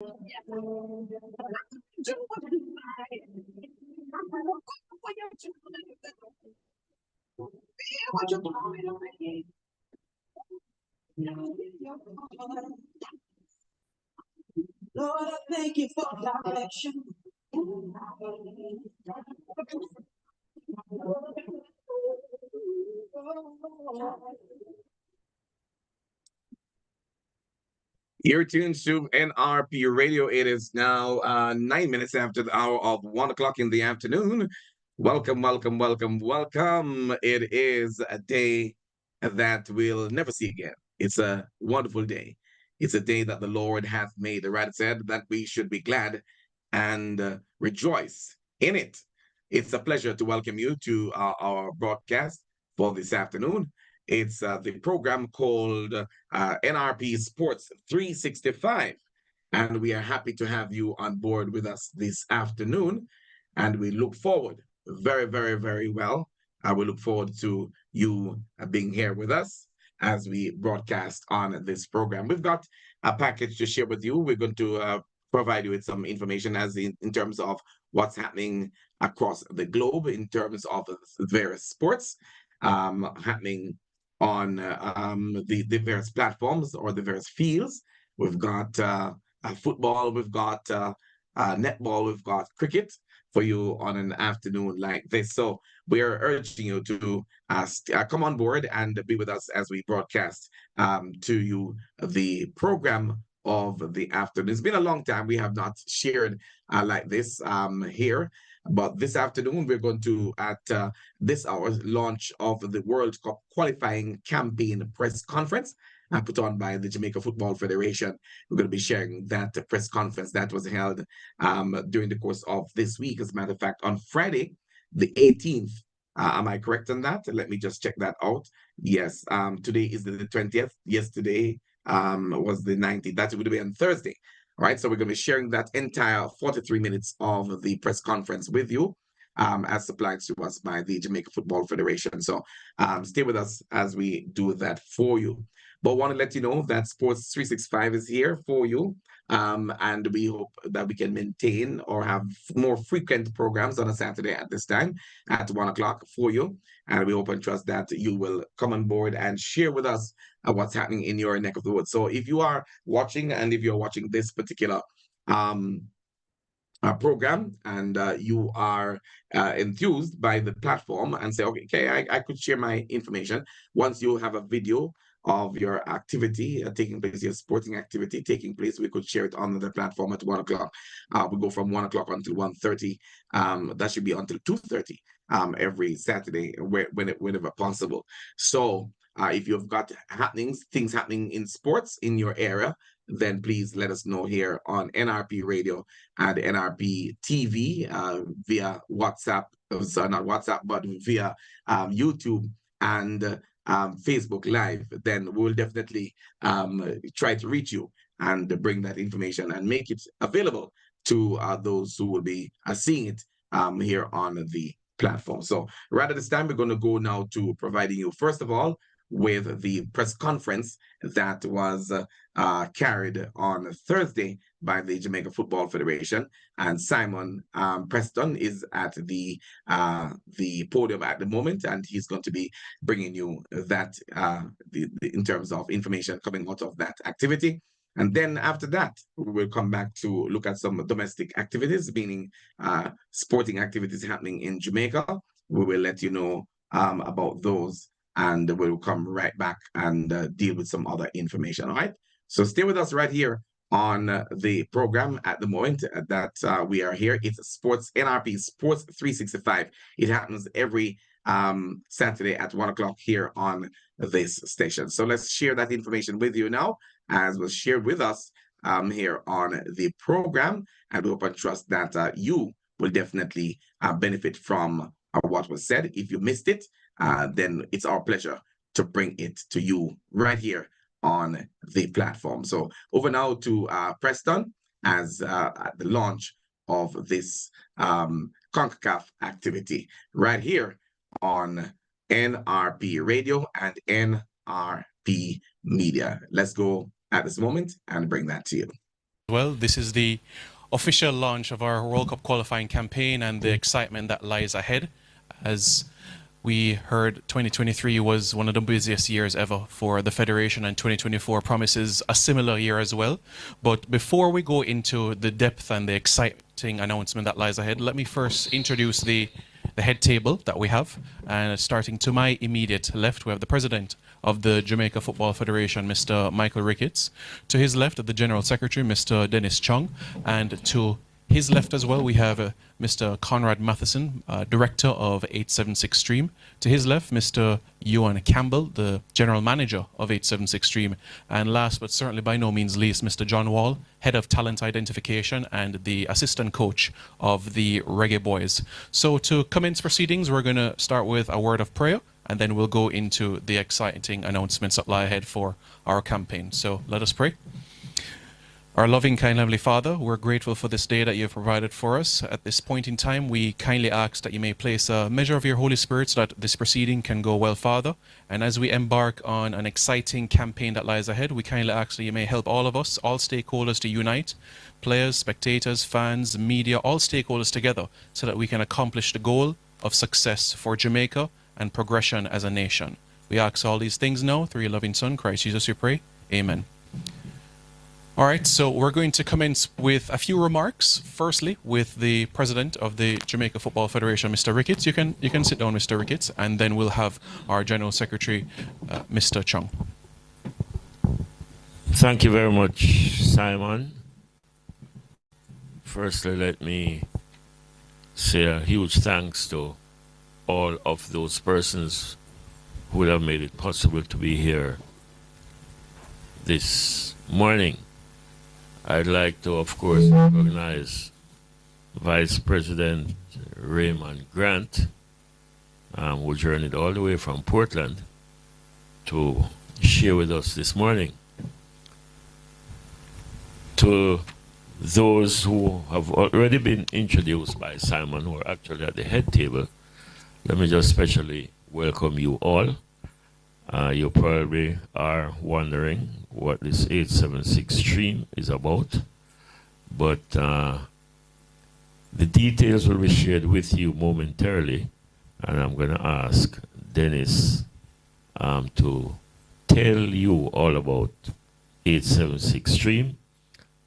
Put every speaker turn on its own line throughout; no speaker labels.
Lord, I thank you for direction.
You're tuned to NRP Radio. It is now 9 minutes after the hour of 1 o'clock in the afternoon. Welcome, welcome, welcome, welcome. It is a day that we'll never see again. It's a wonderful day. It's a day that the Lord hath made. The writer said that we should be glad and rejoice in it. It's a pleasure to welcome you to our broadcast for this afternoon. It's the program called NRP Sports 365. And we are happy to have you on board with us this afternoon. And we look forward very, very, very well. We look forward to you being here with us as we broadcast on this program. We've got a package to share with you. We're going to provide you with some information as in terms of what's happening across the globe in terms of various sports happening on the various platforms or the various fields. We've got football, we've got netball, we've got cricket for you on an afternoon like this. So we are urging you to come on board and be with us as we broadcast to you the program of the afternoon. It's been a long time. We have not shared like this here. But this afternoon, we're going to, at this hour, launch of the World Cup qualifying campaign press conference put on by the Jamaica Football Federation. We're going to be sharing that press conference that was held during the course of this week. As a matter of fact, on Friday, the 18th. Am I correct on that? Let me just check that out. Yes, today is the 20th. Yesterday was the 19th. That would be on Thursday. All right, so we're going to be sharing that entire 43 minutes of the press conference with you as supplied to us by the Jamaica Football Federation. So stay with us as we do that for you. But I want to let you know that Sports 365 is here for you. And we hope that we can maintain or have more frequent programs on a Saturday at this time at 1 o'clock for you. And we hope and trust that you will come on board and share with us what's happening in your neck of the woods. So if you are watching and if you're watching this particular program and you are enthused by the platform and say, okay, I could share my information. Once you have a video of your activity taking place, your sporting activity taking place, we could share it on the platform at 1 o'clock. We go from 1 o'clock until 1:30. That should be until 2:30 every Saturday, whenever possible. So if you've got things happening in sports in your area, then please let us know here on NRP Radio and NRP TV via WhatsApp, so not WhatsApp, but via YouTube and Facebook Live. Then we'll definitely try to reach you and bring that information and make it available to those who will be seeing it here on the platform. So right at this time, we're going to go now to providing you, first of all, with the press conference that was carried on Thursday by the Jamaica Football Federation. And Simon Preston is at the podium at the moment, and he's going to be bringing you that in terms of information coming out of that activity. And then after that, we will come back to look at some domestic activities, meaning sporting activities happening in Jamaica. We will let you know about those, and we'll come right back and deal with some other information, all right? So stay with us right here on the program at the moment that we are here. It's Sports NRP Sports 365. It happens every Saturday at 1 o'clock here on this station. So let's share that information with you now, as was shared with us here on the program. And we hope and trust that you will definitely benefit from what was said. If you missed it, then it's our pleasure to bring it to you right here on the platform. So over now to Preston as at the launch of this CONCACAF activity right here on NRP Radio and NRP Media. Let's go at this moment and bring that to you.
well. This is the official launch of our World Cup qualifying campaign and the excitement that lies ahead. As we heard, 2023 was one of the busiest years ever for the Federation, and 2024 promises a similar year as well. But before we go into the depth and the exciting announcement that lies ahead, let me first introduce the head table that we have. And starting to my immediate left, we have the president of the Jamaica Football Federation, Mr. Michael Ricketts. To his left, the General Secretary, Mr. Dennis Chung. And to his left as well, we have Mr. Conrad Matheson, Director of 876 Stream. To his left, Mr. Ewan Campbell, the General Manager of 876 Stream. And last but certainly by no means least, Mr. John Wall, Head of Talent Identification and the Assistant Coach of the Reggae Boys. So to commence proceedings, we're going to start with a word of prayer, and then we'll go into the exciting announcements that lie ahead for our campaign. So let us pray. Our loving, kind, Heavenly Father, we're grateful for this day that you have provided for us. At this point in time, we kindly ask that you may place a measure of your Holy Spirit so that this proceeding can go well, Father. And as we embark on an exciting campaign that lies ahead, we kindly ask that you may help all of us, all stakeholders, to unite, players, spectators, fans, media, all stakeholders together so that we can accomplish the goal of success for Jamaica and progression as a nation. We ask all these things now through your loving Son, Christ Jesus, we pray. Amen. All right, so we're going to commence with a few remarks. Firstly, with the president of the Jamaica Football Federation, Mr. Ricketts. You can sit down, Mr. Ricketts, and then we'll have our General Secretary, Mr. Chung.
Thank you very much, Simon. Firstly, let me say a huge thanks to all of those persons who have made it possible to be here this morning. I'd like to, of course, recognize Vice President Raymond Grant, who journeyed all the way from Portland to share with us this morning. To those who have already been introduced by Simon, who are actually at the head table, let me just specially welcome you all. You probably are wondering what this 876 stream is about, but the details will be shared with you momentarily, and I'm going to ask Dennis to tell you all about 876 stream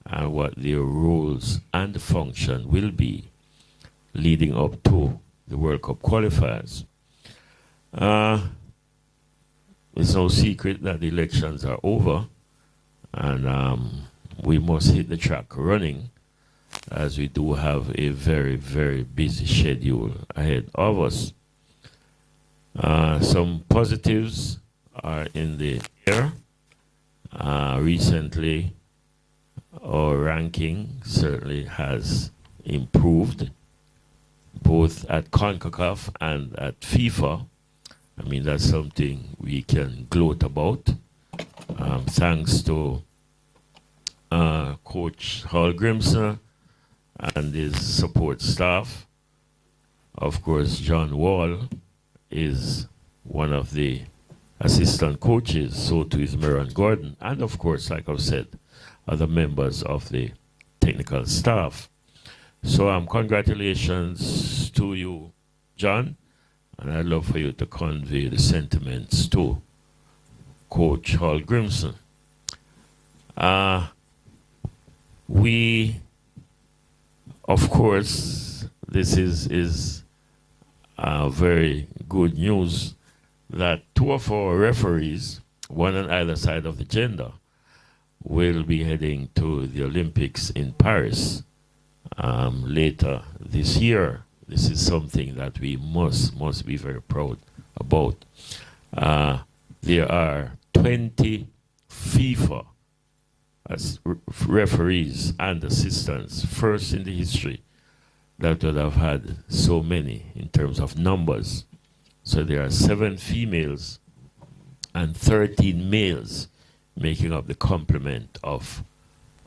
and what their roles and function will be leading up to the World Cup qualifiers. It's no secret that the elections are over, and we must hit the track running, as we do have a very, very busy schedule ahead of us. Some positives are in the air. Recently, our ranking certainly has improved, both at CONCACAF and at FIFA. I mean, that's something we can gloat about. Thanks to Coach Hall Grimson and his support staff. Of course, John Wall is one of the assistant coaches, so too is Meron Gordon, and of course, like I've said, other members of the technical staff. So congratulations to you, John, and I'd love for you to convey the sentiments to Coach Hall Grimson. We, of course, this is very good news that two of our referees, one on either side of the gender, will be heading to the Olympics in Paris later this year. This is something that we must be very proud about. There are 20 FIFA as referees and assistants, first in the history that would have had so many in terms of numbers. So there are 7 females and 13 males making up the complement of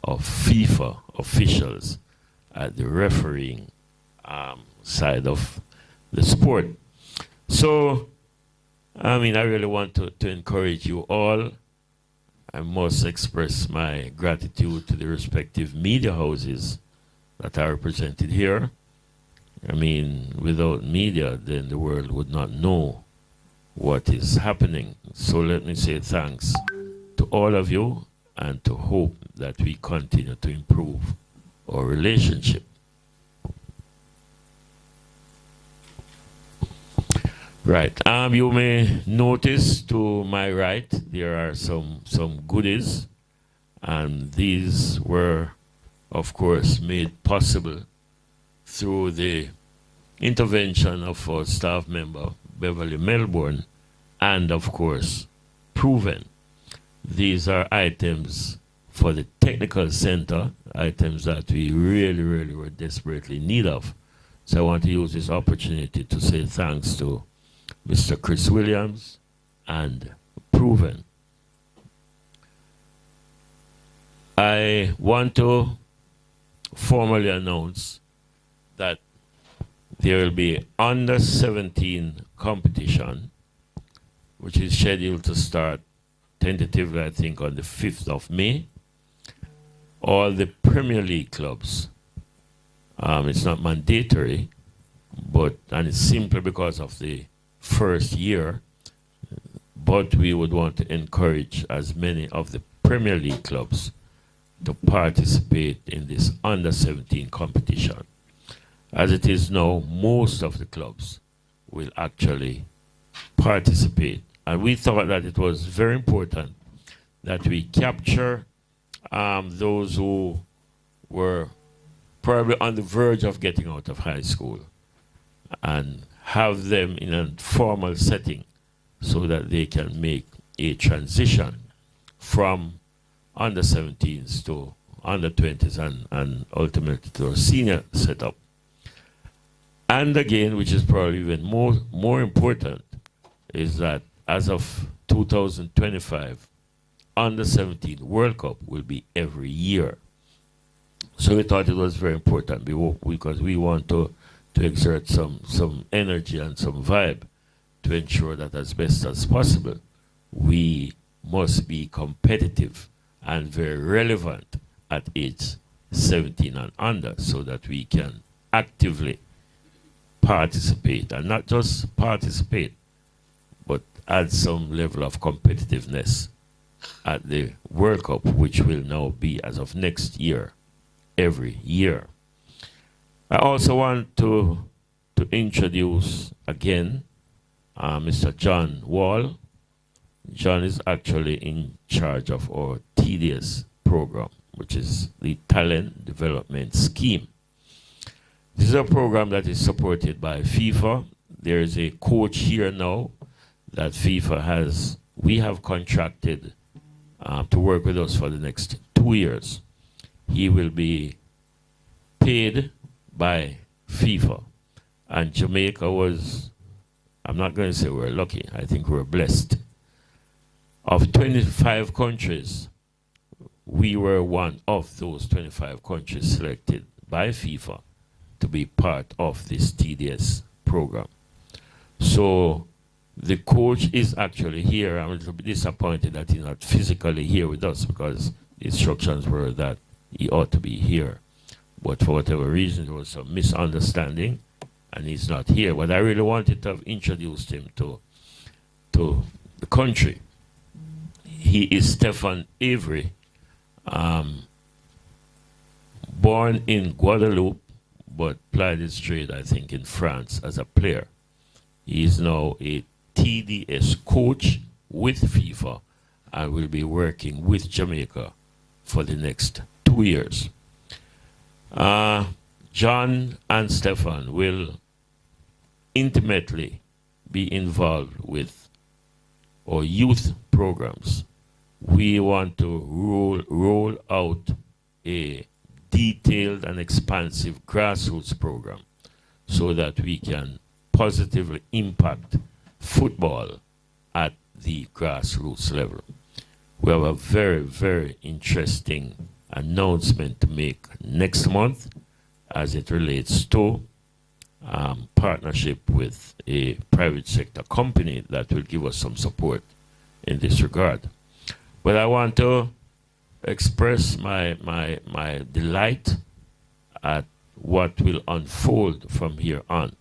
FIFA officials at the refereeing side of the sport. So, I mean, I really want to encourage you all I must express my gratitude to the respective media houses that are represented here. I mean, without media, then the world would not know what is happening. So let me say thanks to all of you and to hope that we continue to improve our relationship. Right. You may notice to my right there are some goodies, and these were, of course, made possible through the intervention of our staff member Beverly Melbourne, and of course, Proven. These are items for the technical center, items that we really were desperately in need of. So I want to use this opportunity to say thanks to Mr. Chris Williams and Proven. I want to formally announce that there will be under 17 competition, which is scheduled to start tentatively, I think, on the 5th of May. All the Premier League clubs, it's not mandatory, and it's simply because of the first year, but we would want to encourage as many of the Premier League clubs to participate in this under 17 competition. As it is now, most of the clubs will actually participate. And we thought that it was very important that we capture those who were probably on the verge of getting out of high school and have them in a formal setting so that they can make a transition from under 17s to under 20s and ultimately to a senior setup. And again, which is probably even more important, is that as of 2025, under 17 World Cup will be every year. So we thought it was very important because we want to exert some energy and some vibe to ensure that as best as possible, we must be competitive and very relevant at age 17 and under so that we can actively participate, and not just participate, but add some level of competitiveness at the World Cup, which will now be, as of next year, every year. I also want to introduce again Mr. John Wall. John is actually in charge of our TDS program, which is the Talent Development Scheme. This is a program that is supported by FIFA. There is a coach here now that we have contracted to work with us for the next 2 years. He will be paid by FIFA. And Jamaica was, I'm not going to say we're lucky, I think we're blessed. Of 25 countries, we were one of those 25 countries selected by FIFA to be part of this TDS program. So the coach is actually here. I'm a little bit disappointed that he's not physically here with us because the instructions were that he ought to be here. But for whatever reason, there was some misunderstanding and he's not here. But I really wanted to have introduced him to the country. He is Stefan Avery, born in Guadeloupe, but plied his trade, I think, in France as a player. He is now a TDS coach with FIFA and will be working with Jamaica for the next 2 years. John and Stefan will intimately be involved with our youth programs. We want to roll out a detailed and expansive grassroots program so that we can positively impact football at the grassroots level. We have a very, very interesting announcement to make next month as it relates to partnership with a private sector company that will give us some support in this regard. But I want to express my delight at what will unfold from here on.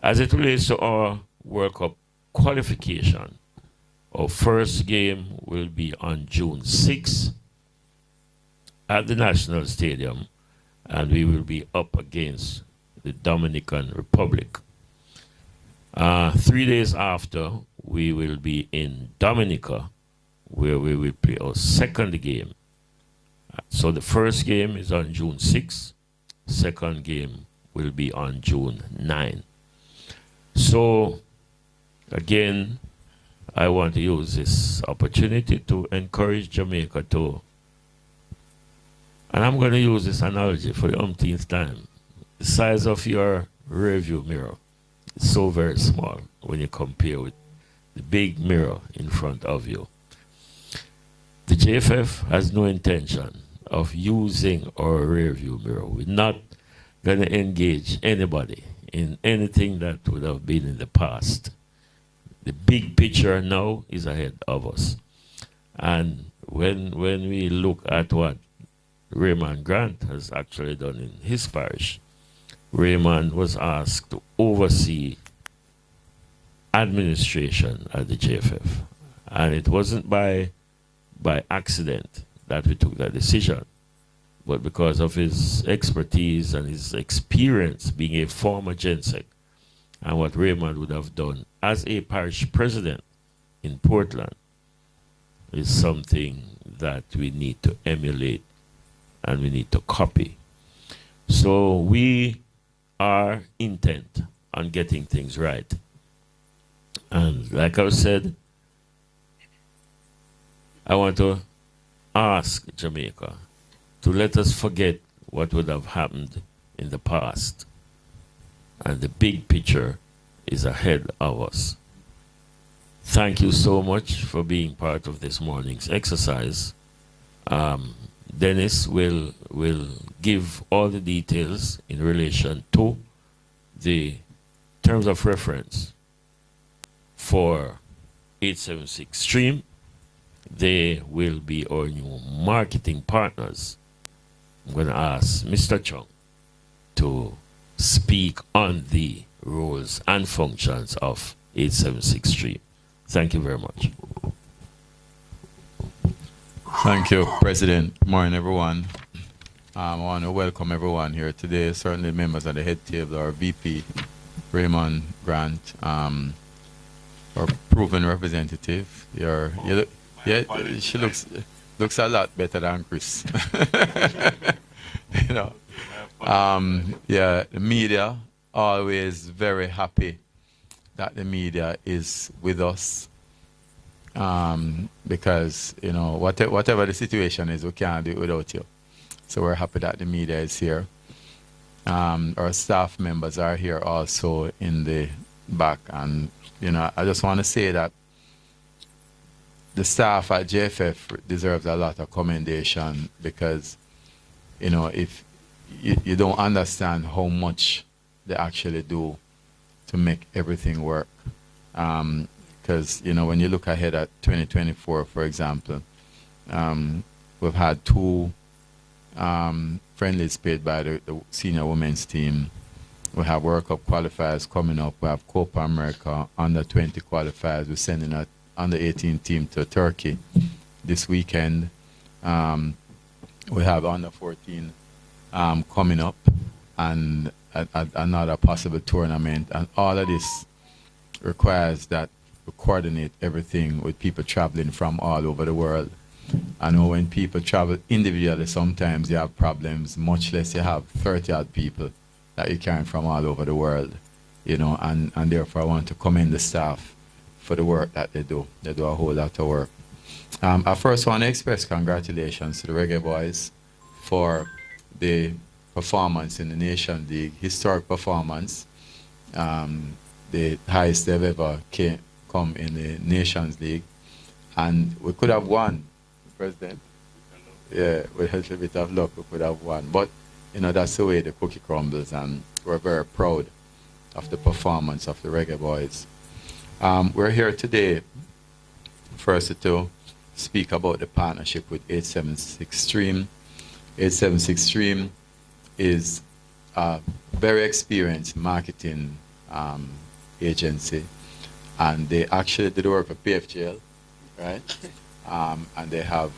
As it relates to our World Cup qualification, our first game will be on June 6th at the National Stadium, and we will be up against the Dominican Republic. 3 days after, we will be in Dominica, where we will play our second game. So the first game is on June 6th, second game will be on June 9th. So, again, I want to use this opportunity to encourage Jamaica to, and I'm going to use this analogy for the umpteenth time. The size of your rearview mirror is so very small when you compare with the big mirror in front of you. The JFF has no intention of using our rearview mirror. We're not going to engage anybody in anything that would have been in the past. The big picture now is ahead of us. And when we look at what Raymond Grant has actually done in his parish, Raymond was asked to oversee administration at the JFF. And it wasn't by accident that we took that decision, but because of his expertise and his experience being a former GenSec, and what Raymond would have done as a parish president in Portland is something that we need to emulate and we need to copy. So we are intent on getting things right. And like I said, I want to ask Jamaica to let us forget what would have happened in the past. And the big picture is ahead of us. Thank you so much for being part of this morning's exercise. Dennis will give all the details in relation to the terms of reference for 876 Stream. They will be our new marketing partners. I'm going to ask Mr. Chung to speak on the roles and functions of 876 Stream. Thank you very much.
Thank you, President. Good morning, everyone. I want to welcome everyone here today, certainly members of the head table, our VP, Raymond Grant, our proven representative. She looks a lot better than Chris. You know, the media, always very happy that the media is with us, because, you know, whatever the situation is, we can't do it without you. So we're happy that the media is here. Our staff members are here also in the back, and, you know, I just want to say that the staff at JFF deserves a lot of commendation, because, you know, if you don't understand how much they actually do to make everything work. Because, you know, when you look ahead at 2024, for example, we've had 2 friendlies played by the senior women's team. We have World Cup qualifiers coming up. We have Copa America under 20 qualifiers. We're sending a under 18 team to Turkey this weekend. We have under 14 coming up, and another possible tournament. And all of this requires that we coordinate everything with people traveling from all over the world. I know when people travel individually, sometimes you have problems, much less you have 30-odd people that you carry from all over the world, you know, and therefore I want to commend the staff for the work that they do. They do a whole lot of work. I first want to express congratulations to the Reggae Boys for the performance in the Nation League, historic performance, the highest they've ever come in the Nations League. And we could have won, President. Yeah, with a little bit of luck, we could have won. But, you know, that's the way the cookie crumbles, and we're very proud of the performance of the Reggae Boys. We're here today, first to speak about the partnership with 876 Stream. 876 Stream is a very experienced marketing agency, and they actually did work for PFGL, right? And they have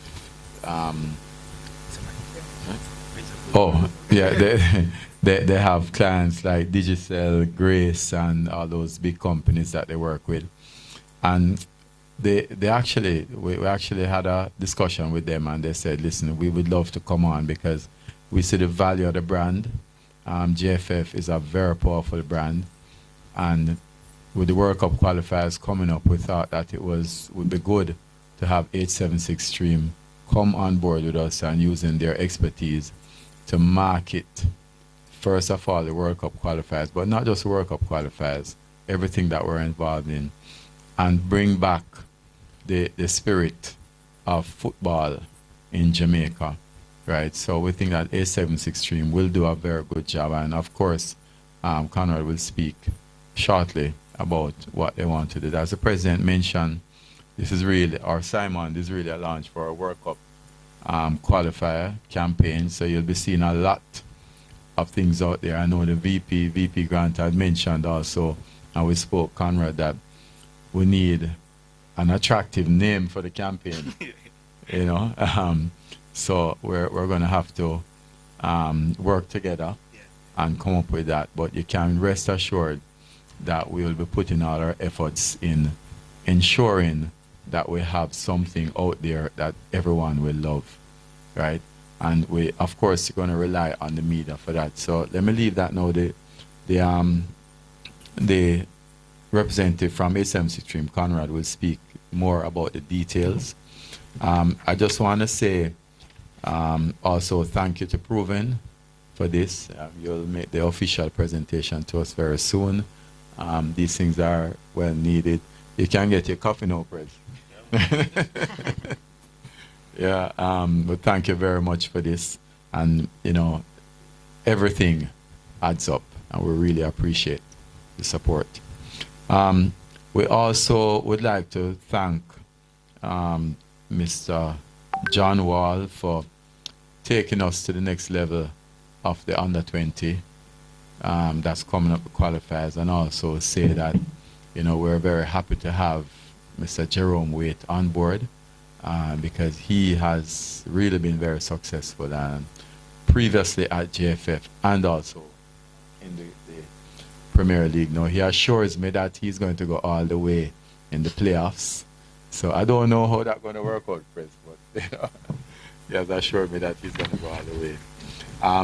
oh yeah, they have clients like Digicel, Grace, and all those big companies that they work with. And we actually had a discussion with them, and they said, listen, we would love to come on because we see the value of the brand. JFF is a very powerful brand, and with the World Cup qualifiers coming up, we thought that would be good to have 876 Stream come on board with us and using their expertise to market, first of all, the World Cup qualifiers, but not just World Cup qualifiers, everything that we're involved in, and bring back the spirit of football in Jamaica, right? So we think that 876 Stream will do a very good job, and of course, Conrad will speak shortly about what they want to do. As the president mentioned, this is really, or Simon, this is really a launch for a World Cup qualifier campaign, so you'll be seeing a lot of things out there. I know the VP Grant had mentioned also, and we spoke, Conrad, that we need an attractive name for the campaign, you know. So we're going to have to work together and come up with that. But you can rest assured that we will be putting all our efforts in ensuring that we have something out there that everyone will love, right? And we, of course, are going to rely on the media for that. So let me leave that now. The representative from 876 Stream, Conrad, will speak more about the details. I just want to say also thank you to Proven for this. You'll make the official presentation to us very soon. These things are well needed. You can get your coffee now, Prez. Yeah, but thank you very much for this. And, you know, everything adds up, and we really appreciate the support. We also would like to thank Mr. John Wall for taking us to the next level of the under-20 that's coming up with qualifiers, and also say that, you know, we're very happy to have Mr. Jerome Waite on board because he has really been very successful previously at JFF and also in the Premier League. Now, he assures me that he's going to go all the way in the playoffs. So I don't know how that's going to work out, Chris, but you know, he has assured me that he's going to go all the way.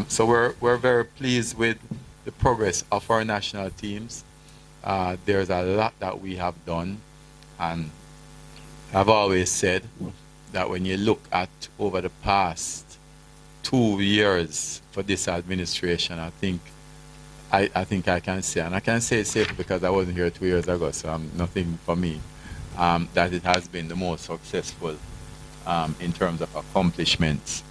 So we're very pleased with the progress of our national teams. There's a lot that we have done, and I've always said that when you look at over the past 2 years for this administration, I think I can say, and I can say it safely because I wasn't here 2 years ago, so nothing for me, that it has been the most successful in terms of accomplishments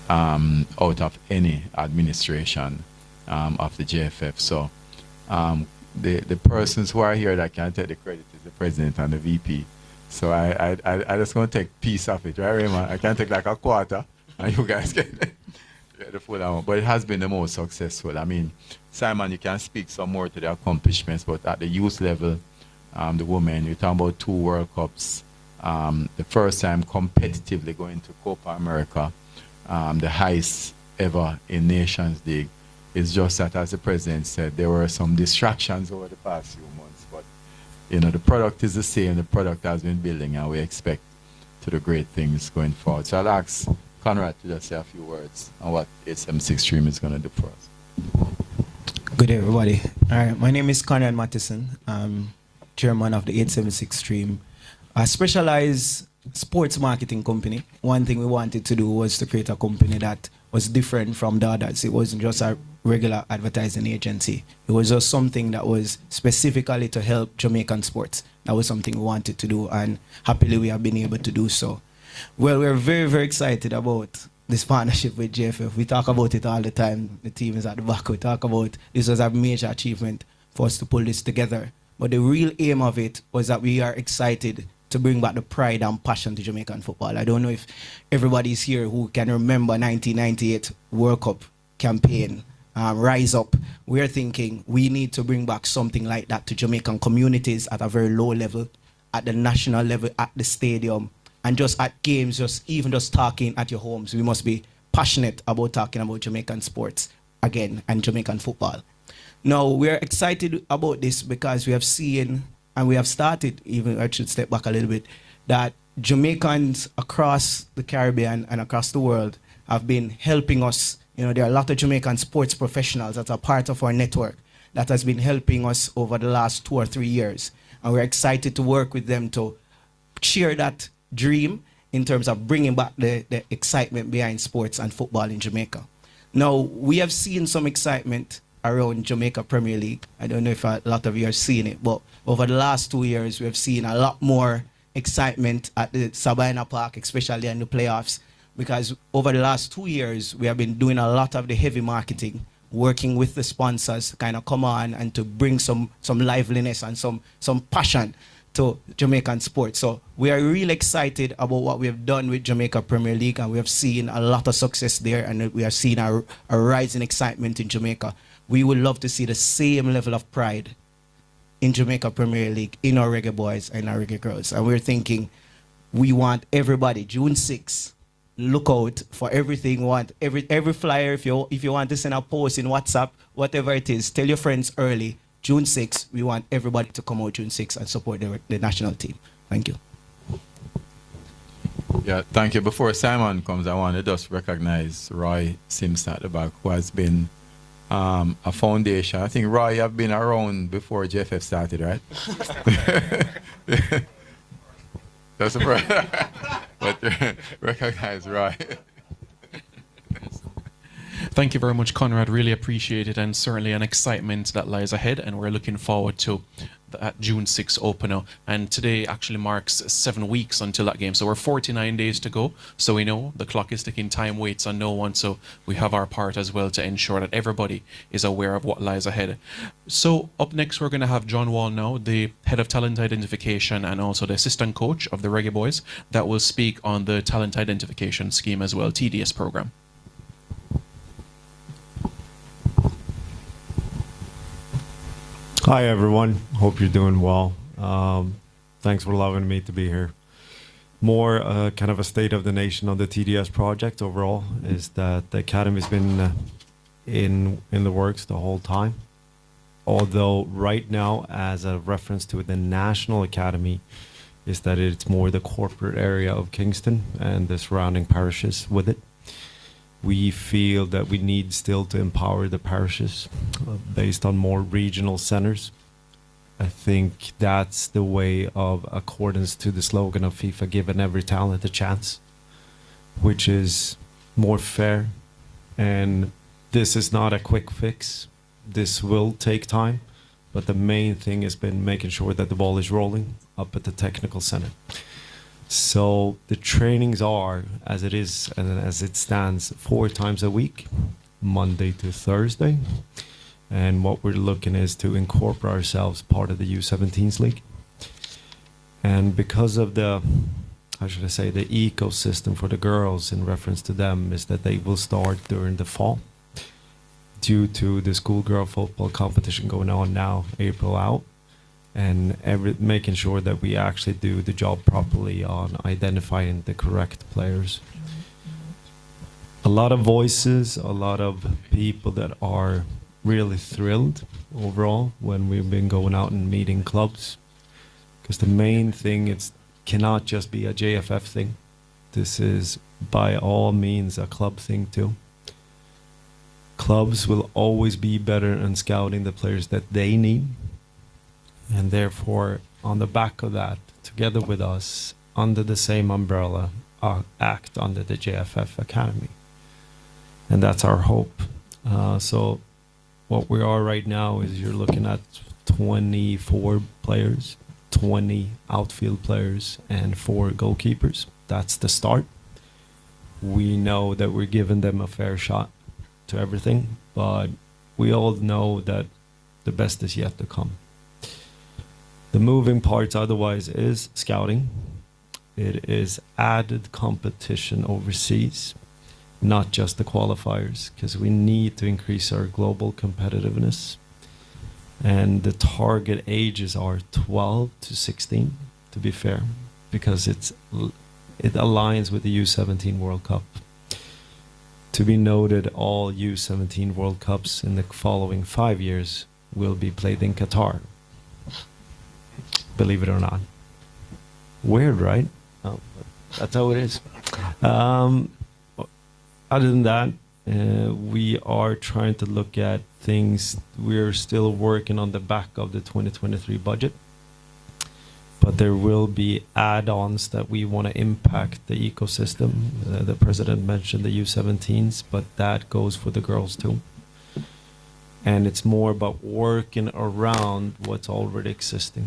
out of any administration of the JFF. So the persons who are here that can take the credit is the president and the VP. So I just going to take piece of it, right, Raymond? I can take like a quarter, and you guys get the full amount. But it has been the most successful. I mean, Simon, you can speak some more to the accomplishments, but at the youth level, the women, you're talking about 2 World Cups, the first time competitively going to Copa America, the highest ever in Nations League. It's just that, as the president said, there were some distractions over the past few months, but you know, the product is the same, the product has been building, and we expect to do great things going forward. So I'll ask Conrad to just say a few words on what 876 Stream is going to do for us.
Good day, everybody. All right, my name is Conrad Mattison. I'm chairman of the 876 Stream, a specialized sports marketing company. One thing we wanted to do was to create a company that was different from the others. It wasn't just a regular advertising agency. It was just something that was specifically to help Jamaican sports. That was something we wanted to do, and happily we have been able to do so. Well, we're very, very excited about this partnership with JFF. We talk about it all the time. The team is at the back. We talk about this was a major achievement for us to pull this together. But the real aim of it was that we are excited to bring back the pride and passion to Jamaican football. I don't know if everybody's here who can remember 1998 World Cup campaign, Rise Up. We're thinking we need to bring back something like that to Jamaican communities at a very low level, at the national level, at the stadium, and just at games, even just talking at your homes. We must be passionate about talking about Jamaican sports again and Jamaican football. Now, we're excited about this because we have seen, and we have started, even I should step back a little bit, that Jamaicans across the Caribbean and across the world have been helping us. You know, there are a lot of Jamaican sports professionals that are part of our network that has been helping us over the last 2 or 3 years. And we're excited to work with them to share that dream in terms of bringing back the excitement behind sports and football in Jamaica. Now, we have seen some excitement around Jamaica Premier League. I don't know if a lot of you have seen it, but over the last 2 years, we have seen a lot more excitement at the Sabina Park, especially in the playoffs, because over the last 2 years, we have been doing a lot of the heavy marketing, working with the sponsors to kind of come on and to bring some liveliness and some passion to Jamaican sports. So we are really excited about what we have done with Jamaica Premier League, and we have seen a lot of success there, and we have seen a rise in excitement in Jamaica. We would love to see the same level of pride in Jamaica Premier League, in our reggae boys and our reggae girls. And we're thinking we want everybody, June 6th, look out for everything. Want every flyer. If you want to send a post in WhatsApp, whatever it is, tell your friends early. June 6th, we want everybody to come out June 6th and support the national team. Thank you.
Yeah, thank you. Before Simon comes, I want to just recognize Roy Simpson at the back, who has been a foundation. I think, Roy, you've been around before JFF started, right? That's a but recognize Roy.
Thank you very much, Conrad. Really appreciate it, and certainly an excitement that lies ahead, and we're looking forward to that June 6th opener. And today actually marks 7 weeks until that game, so we're 49 days to go. So we know the clock is ticking, time waits on no one, so we have our part as well to ensure that everybody is aware of what lies ahead. So up next, we're going to have John Wall now, the head of talent identification and also the assistant coach of the Reggae Boys, that will speak on the talent identification scheme as well, TDS program.
Hi everyone, hope you're doing well. Thanks for allowing me to be here. More kind of a state of the nation on the TDS project overall is that the academy's been in the works the whole time. Although right now, as a reference to the National Academy, is that it's more the corporate area of Kingston and the surrounding parishes with it. We feel that we need still to empower the parishes based on more regional centers. I think that's the way of accordance to the slogan of FIFA, giving every talent a chance, which is more fair. And this is not a quick fix. This will take time, but the main thing has been making sure that the ball is rolling up at the technical center. So the trainings are, as it is and as it stands, 4 times a week, Monday to Thursday. And what we're looking is to incorporate ourselves part of the U17s League. And because of the, how should I say, the ecosystem for the girls in reference to them is that they will start during the fall due to the schoolgirl football competition going on now, April out. And making sure that we actually do the job properly on identifying the correct players. A lot of voices, a lot of people that are really thrilled overall when we've been going out and meeting clubs. Because the main thing, it cannot just be a JFF thing. This is by all means a club thing too. Clubs will always be better in scouting the players that they need. And therefore, on the back of that, together with us, under the same umbrella, act under the JFF Academy. And that's our hope. So what we are right now is you're looking at 24 players, 20 outfield players, and 4 goalkeepers. That's the start. We know that we're giving them a fair shot to everything, but we all know that the best is yet to come. The moving parts otherwise is scouting. It is added competition overseas, not just the qualifiers, because we need to increase our global competitiveness. And the target ages are 12 to 16, to be fair, because it aligns with the U17 World Cup. To be noted, all U17 World Cups in the following 5 years will be played in Qatar. Believe it or not. Weird, right? Oh, that's how it is. Other than that, we are trying to look at things. We're still working on the back of the 2023 budget, but there will be add-ons that we want to impact the ecosystem. The president mentioned the U17s, but that goes for the girls too. And it's more about working around what's already existing.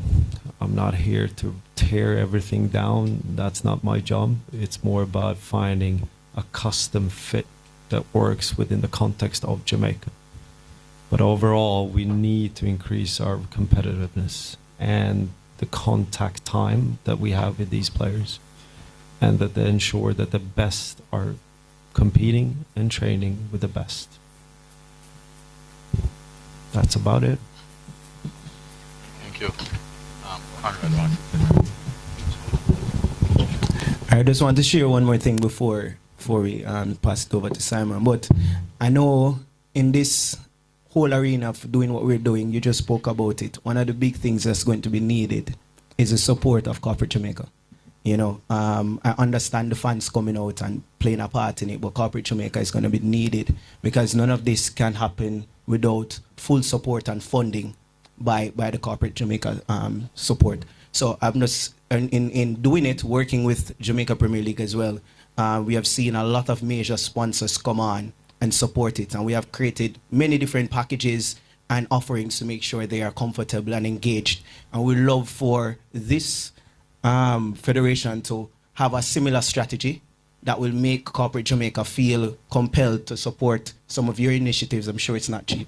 I'm not here to tear everything down. That's not my job. It's more about finding a custom fit that works within the context of Jamaica. But overall, we need to increase our competitiveness and the contact time that we have with these players, and that they ensure that the best are competing and training with the best. That's about it.
Thank you. Conrad,
I just want to share one more thing before we pass it over to Simon. But I know in this whole arena of doing what we're doing, you just spoke about it. One of the big things that's going to be needed is the support of Corporate Jamaica. You know, I understand the fans coming out and playing a part in it, but Corporate Jamaica is going to be needed, because none of this can happen without full support and funding by the Corporate Jamaica support. So I'm just, in doing it, working with Jamaica Premier League as well, we have seen a lot of major sponsors come on and support it. And we have created many different packages and offerings to make sure they are comfortable and engaged. And we love for this federation to have a similar strategy that will make Corporate Jamaica feel compelled to support some of your initiatives. I'm sure it's not cheap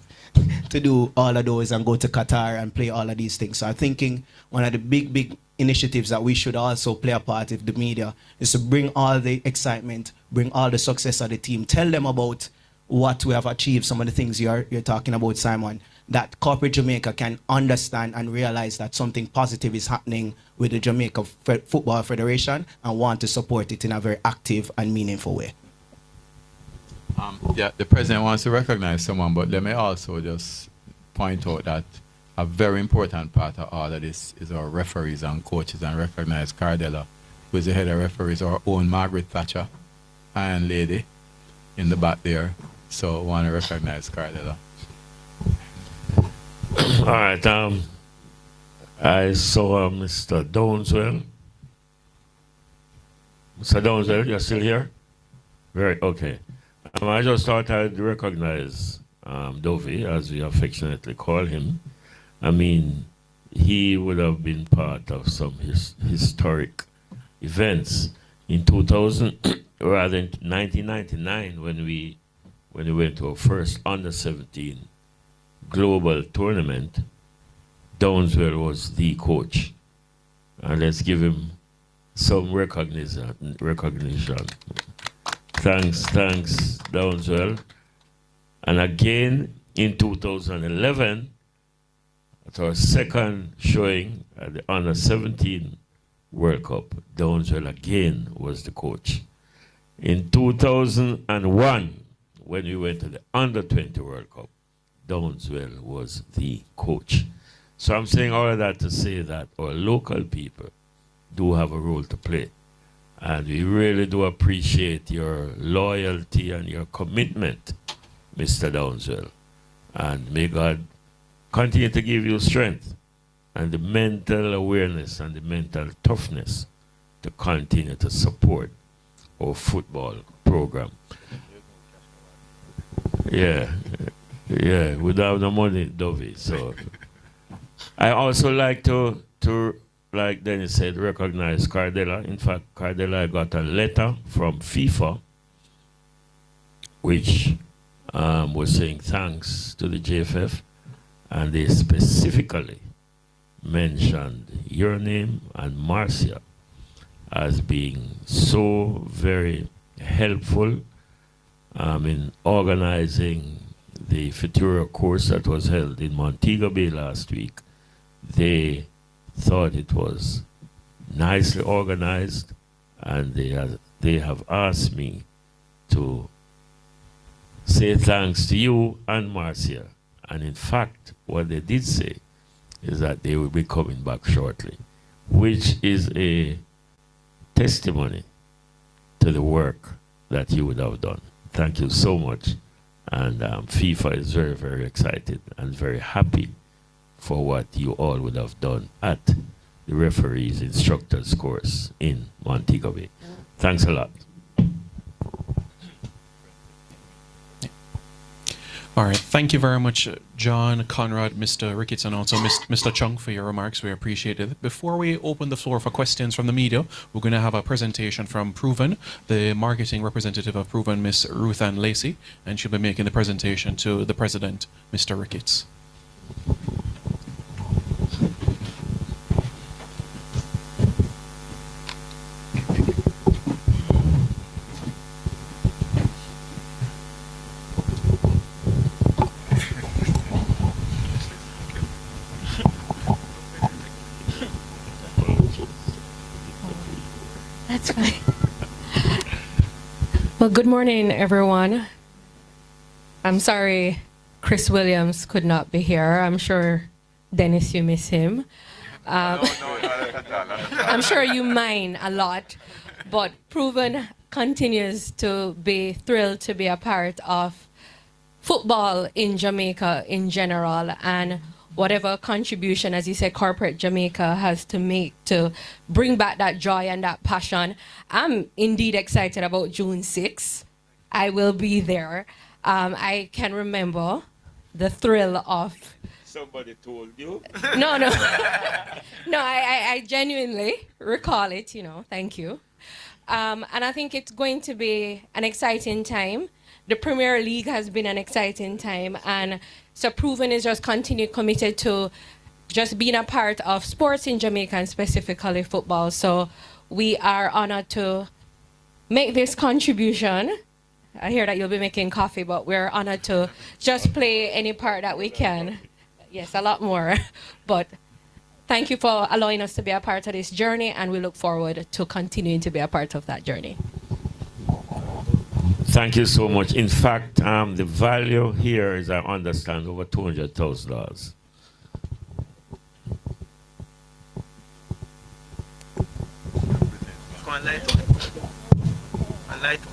to do all of those and go to Qatar and play all of these things. So I'm thinking one of the big initiatives that we should also play a part of the media is to bring all the excitement, bring all the success of the team, tell them about what we have achieved, some of the things you're talking about, Simon, that Corporate Jamaica can understand and realize that something positive is happening with the Jamaica Football Federation and want to support it in a very active and meaningful way.
Yeah, the president wants to recognize someone, but let me also just point out that a very important part of all of this is our referees and coaches, and recognize Cardella, who is the head of referees, our own Margaret Thatcher, Iron Lady, in the back there. So I want to recognize Cardella.
All right. I saw Mr. Downswell. Mr. Downswell, you're still here? Very okay. I just thought I'd recognize Dovey, as we affectionately call him. I mean, he would have been part of some historic events in 2000, rather in 1999, when we went to our first under-17 global tournament. Downswell was the coach, and let's give him some recognition. Thanks, Downswell. And again in 2011, at our second showing at the Under 17 World Cup, Downswell again was the coach. In 2001, when we went to the Under 20 World Cup, Downswell was the coach. So I'm saying all of that to say that our local people do have a role to play. And we really do appreciate your loyalty and your commitment, Mr. Downswell. And may God continue to give you strength and the mental awareness and the mental toughness to continue to support our football program. Yeah, we don't have no money, Dovey. So I also like to, like Dennis said, recognize Cardella. In fact, Cardella got a letter from FIFA, which was saying thanks to the JFF, and they specifically mentioned your name and Marcia as being so very helpful in organizing the Futura course that was held in Montego Bay last week. They thought it was nicely organized, and they have asked me to say thanks to you and Marcia. And in fact, what they did say is that they will be coming back shortly, which is a testimony to the work that you would have done. Thank you so much. And FIFA is very, very excited and very happy for what you all would have done at the referees instructors course in Montego Bay. Thanks a lot.
All right. Thank you very much, John, Conrad, Mr. Ricketts, and also Mr. Chung for your remarks. We appreciate it. Before we open the floor for questions from the media, we're going to have a presentation from Proven, the marketing representative of Proven, Miss Ruth Ann Lacey, and she'll be making the presentation to the president, Mr. Ricketts.
That's fine. Well, good morning, everyone. I'm sorry Chris Williams could not be here. I'm sure, Dennis, you miss him. I'm sure you mind a lot, but Proven continues to be thrilled to be a part of football in Jamaica in general, and whatever contribution, as you said, corporate Jamaica has to make to bring back that joy and that passion. I'm indeed excited about June 6th. I will be there. I can remember the thrill of...
Somebody told you?
No, no. No, I genuinely recall it, you know, thank you. And I think it's going to be an exciting time. The Premier League has been an exciting time, and so Proven is just continued committed to just being a part of sports in Jamaica, and specifically football. So we are honored to make this contribution. I hear that you'll be making coffee, but we're honored to just play any part that we can. Yes, a lot more. But thank you for allowing us to be a part of this journey, and we look forward to continuing to be a part of that journey.
Thank you so much. In fact, the value here is, I understand, over $200,000.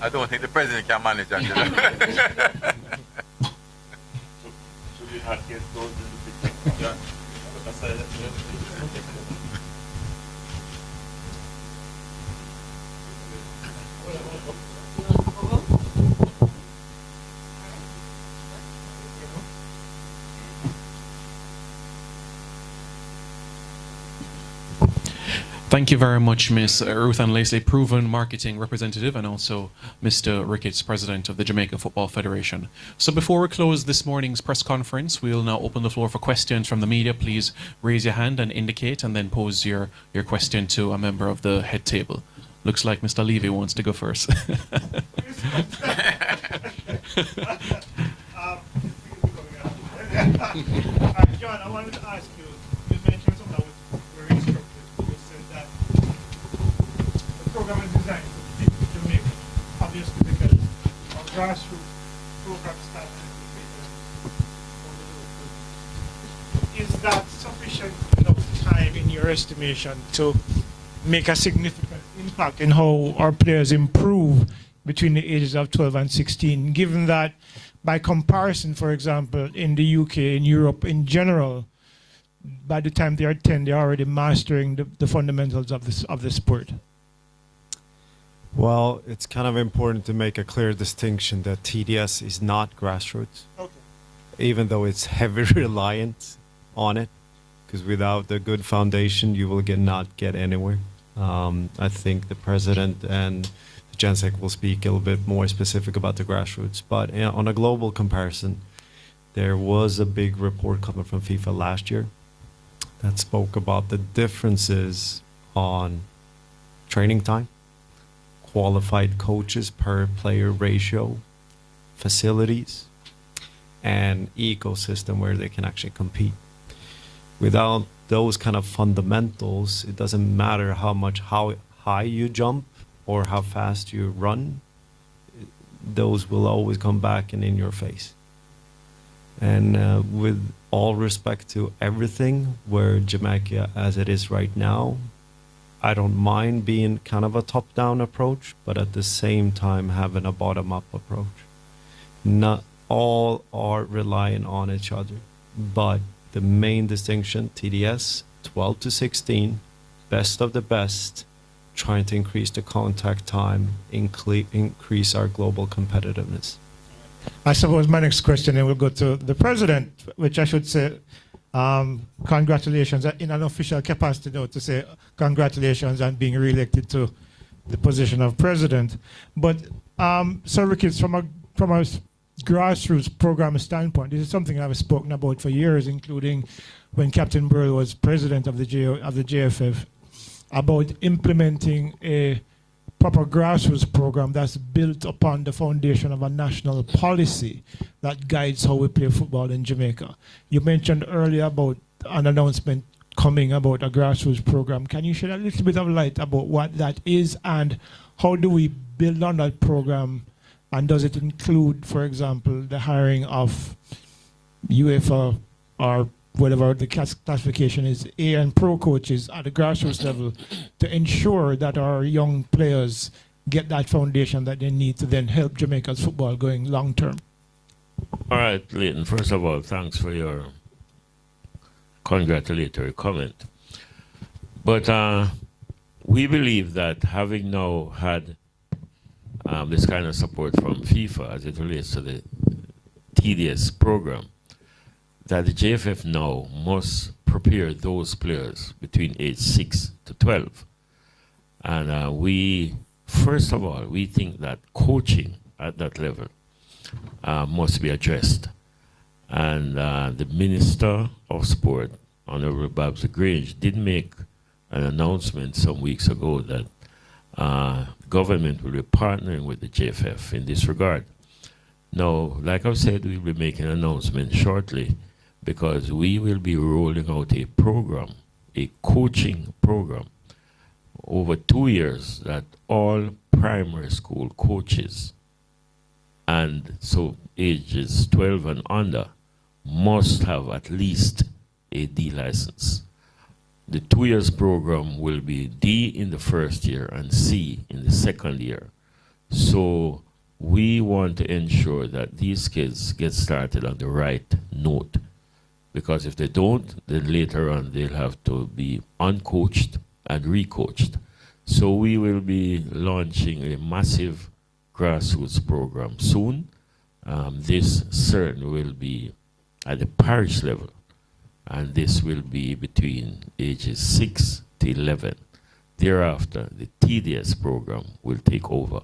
I don't think the president can manage that.
Should we not get those in the picture?
Thank you very much, Miss Ruth Ann Lacey, Proven marketing representative, and also Mr. Ricketts, president of the Jamaica Football Federation. So before we close this morning's press conference, we'll now open the floor for questions from the media. Please raise your hand and indicate, and then pose your question to a member of the head table. Looks like Mr. Levy wants to go first.
John, I wanted to ask you, you mentioned something that was very instructive. You said that the program is designed to fit Jamaica, obviously because our grassroots program started in the Is that sufficient enough time, in your estimation, to make a significant impact in how our players improve between the ages of 12 and 16, given that by comparison, for example, in the UK, in Europe in general, by the time they are 10, they're already mastering the fundamentals of the sport?
Well, it's kind of important to make a clear distinction that TDS is not grassroots,
Okay.
even though it's heavily reliant on it, because without a good foundation, you will not get anywhere. I think the president and the GenSec will speak a little bit more specific about the grassroots, but on a global comparison, there was a big report coming from FIFA last year that spoke about the differences on training time, qualified coaches per player ratio, facilities, and ecosystem where they can actually compete. Without those kind of fundamentals, it doesn't matter how high you jump or how fast you run, those will always come back and in your face. And with all respect to everything, where Jamaica as it is right now, I don't mind being kind of a top-down approach, but at the same time having a bottom-up approach. Not all are relying on each other, but the main distinction, TDS, 12 to 16, best of the best, trying to increase the contact time, increase our global competitiveness.
I suppose my next question then will go to the president, which I should say, congratulations in an official capacity, though, to say congratulations on being re-elected to the position of president. But Sir Ricketts, from a grassroots program standpoint, this is something I've spoken about for years, including when Captain Burrell was president of the JFF, about implementing a proper grassroots program that's built upon the foundation of a national policy that guides how we play football in Jamaica. You mentioned earlier about an announcement coming about a grassroots program. Can you shed a little bit of light about what that is and how do we build on that program? And does it include, for example, the hiring of UEFA or whatever the classification is, A and pro coaches at the grassroots level to ensure that our young players get that foundation that they need to then help Jamaica's football going long term?
All right, Leighton, first of all, thanks for your congratulatory comment. But we believe that having now had this kind of support from FIFA as it relates to the TDS program, that the JFF now must prepare those players between age 6 to 12. And we, first of all, we think that coaching at that level must be addressed. And the Minister of Sport, Honorable Babs Grange, did make an announcement some weeks ago that government will be partnering with the JFF in this regard. Now, like I've said, we'll be making an announcement shortly, because we will be rolling out a program, a coaching program, over 2 years that all primary school coaches, and so ages 12 and under, must have at least a D license. The 2 years program will be D in the first year and C in the second year. So we want to ensure that these kids get started on the right note. Because if they don't, then later on they'll have to be uncoached and recoached. So we will be launching a massive grassroots program soon. This certainly will be at the parish level, and this will be between ages 6 to 11. Thereafter, the TDS program will take over.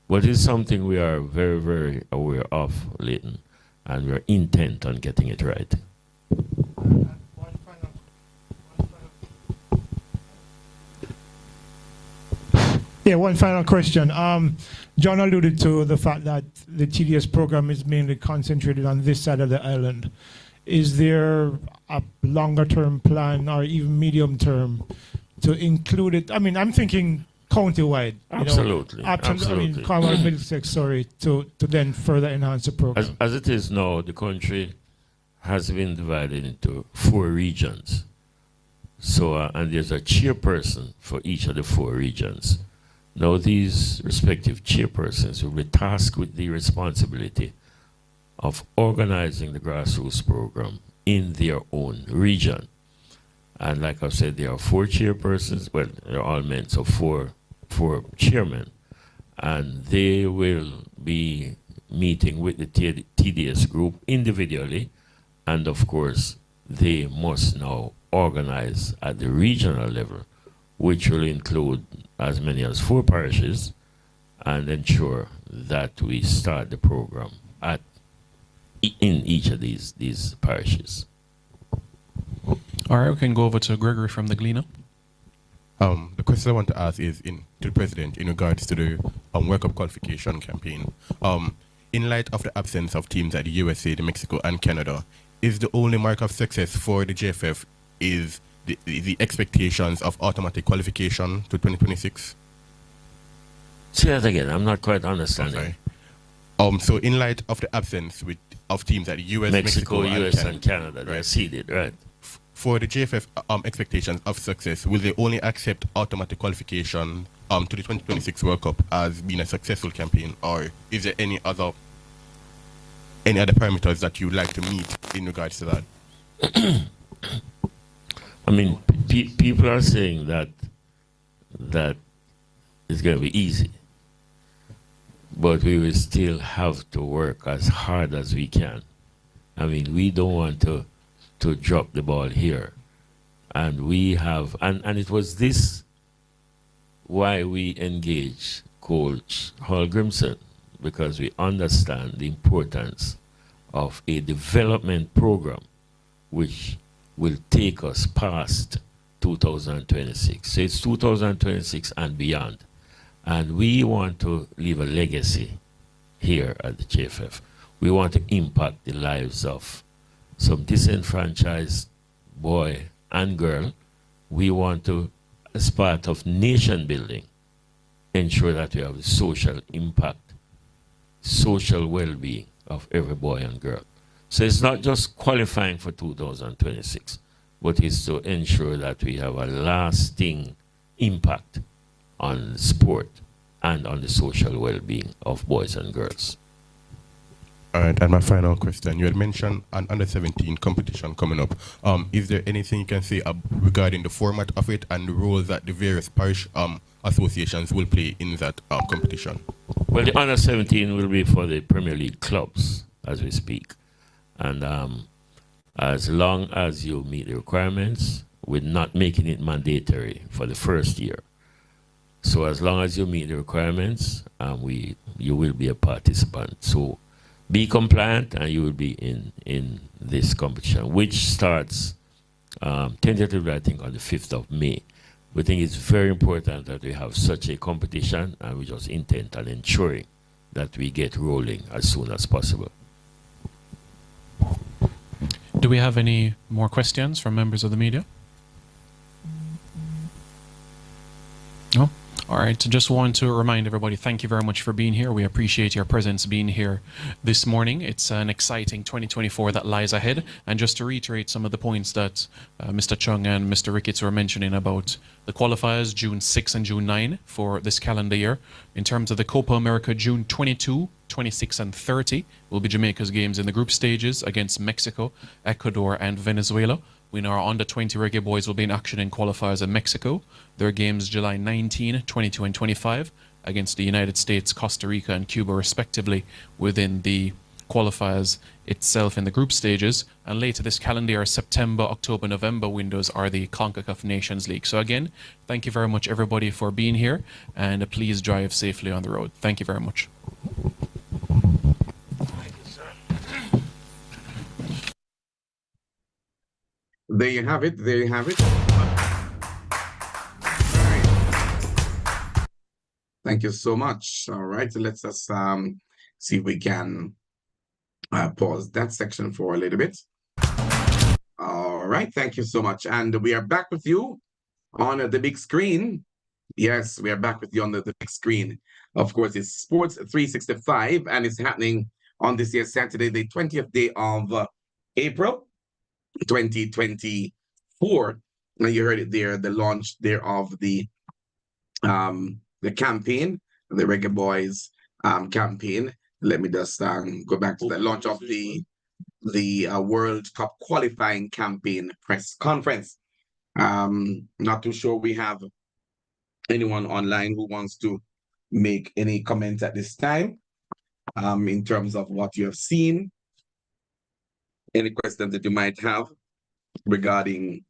But it's something we are very, very aware of, Leighton, and we are intent on getting it right.
One final question. John alluded to the fact that the TDS program is mainly concentrated on this side of the island. Is there a longer term plan or even medium term to include it? I mean, I'm thinking county-wide.
Absolutely.
I mean, Cornwall, Middlesex, to then further enhance the program.
As it is now, the country has been divided into 4 regions. So, and there's a chairperson for each of the 4 regions. Now, these respective chairpersons will be tasked with the responsibility of organizing the grassroots program in their own region. And like I said, there are 4 chairpersons. Well, they're all men, so four chairmen. And they will be meeting with the TDS group individually. And of course, they must now organize at the regional level, which will include as many as 4 parishes, and ensure that we start the program in each of these parishes.
All right, we can go over to Gregory from the Gleaner.
The question I want to ask is to the President in regards to the World Cup qualification campaign. In light of the absence of teams at the USA, the Mexico, and Canada, is the only mark of success for the JFF is the expectations of automatic qualification to 2026?
Say that again. I'm not quite understanding.
So in light of the absence of teams at the US,
Mexico, US, and Canada,
right,
they're seeded, right?
For the JFF expectations of success, will they only accept automatic qualification to the 2026 World Cup as being a successful campaign, or is there any other parameters that you'd like to meet in regards to that?
I mean, people are saying that it's going to be easy, but we will still have to work as hard as we can. I mean, we don't want to drop the ball here. And we have, and it was this why we engaged Coach Holgrimson, because we understand the importance of a development program which will take us past 2026. So it's 2026 and beyond. And we want to leave a legacy here at the JFF. We want to impact the lives of some disenfranchised boy and girl. We want to, as part of nation building, ensure that we have the social impact, social well-being of every boy and girl. So it's not just qualifying for 2026, but it's to ensure that we have a lasting impact on sport and on the social well-being of boys and girls.
All right, and my final question. You had mentioned an under-17 competition coming up. Is there anything you can say regarding the format of it and the roles that the various parish associations will play in that competition?
Well, the under-17 will be for the Premier League clubs as we speak. And as long as you meet the requirements, we're not making it mandatory for the first year. So as long as you meet the requirements, you will be a participant. So be compliant and you will be in this competition, which starts tentatively, I think, on the 5th of May. We think it's very important that we have such a competition, and we just intend on ensuring that we get rolling as soon as possible.
Do we have any more questions from members of the media? No? All right, so just want to remind everybody, thank you very much for being here. We appreciate your presence being here this morning. It's an exciting 2024 that lies ahead. And just to reiterate some of the points that Mr. Chung and Mr. Ricketts were mentioning about the qualifiers, June 6 and June 9 for this calendar year. In terms of the Copa America, June 22, 26 and 30 will be Jamaica's games in the group stages against Mexico, Ecuador and Venezuela. We know our under-20 Reggae Boys will be in action in qualifiers in Mexico. Their games July 19, 22 and 25 against the United States, Costa Rica and Cuba respectively within the qualifiers itself in the group stages. And later this calendar year, September, October, November windows are the CONCACAF Nations League. So again, thank you very much everybody for being here, and please drive safely on the road. Thank you very much.
There you have it. There you have it. Thank you so much. All right, so let's just see if we can pause that section for a little bit. All right, thank you so much. And we are back with you on the big screen. Yes, we are back with you on the big screen. Of course, it's Sports 365, and it's happening on this year, Saturday, the 20th day of April 2024. And you heard it there, the launch there of the campaign, the Reggae Boys campaign. Let me just go back to the launch of the World Cup qualifying campaign press conference. Not too sure we have anyone online who wants to make any comments at this time in terms of what you have seen. Any questions that you might have regarding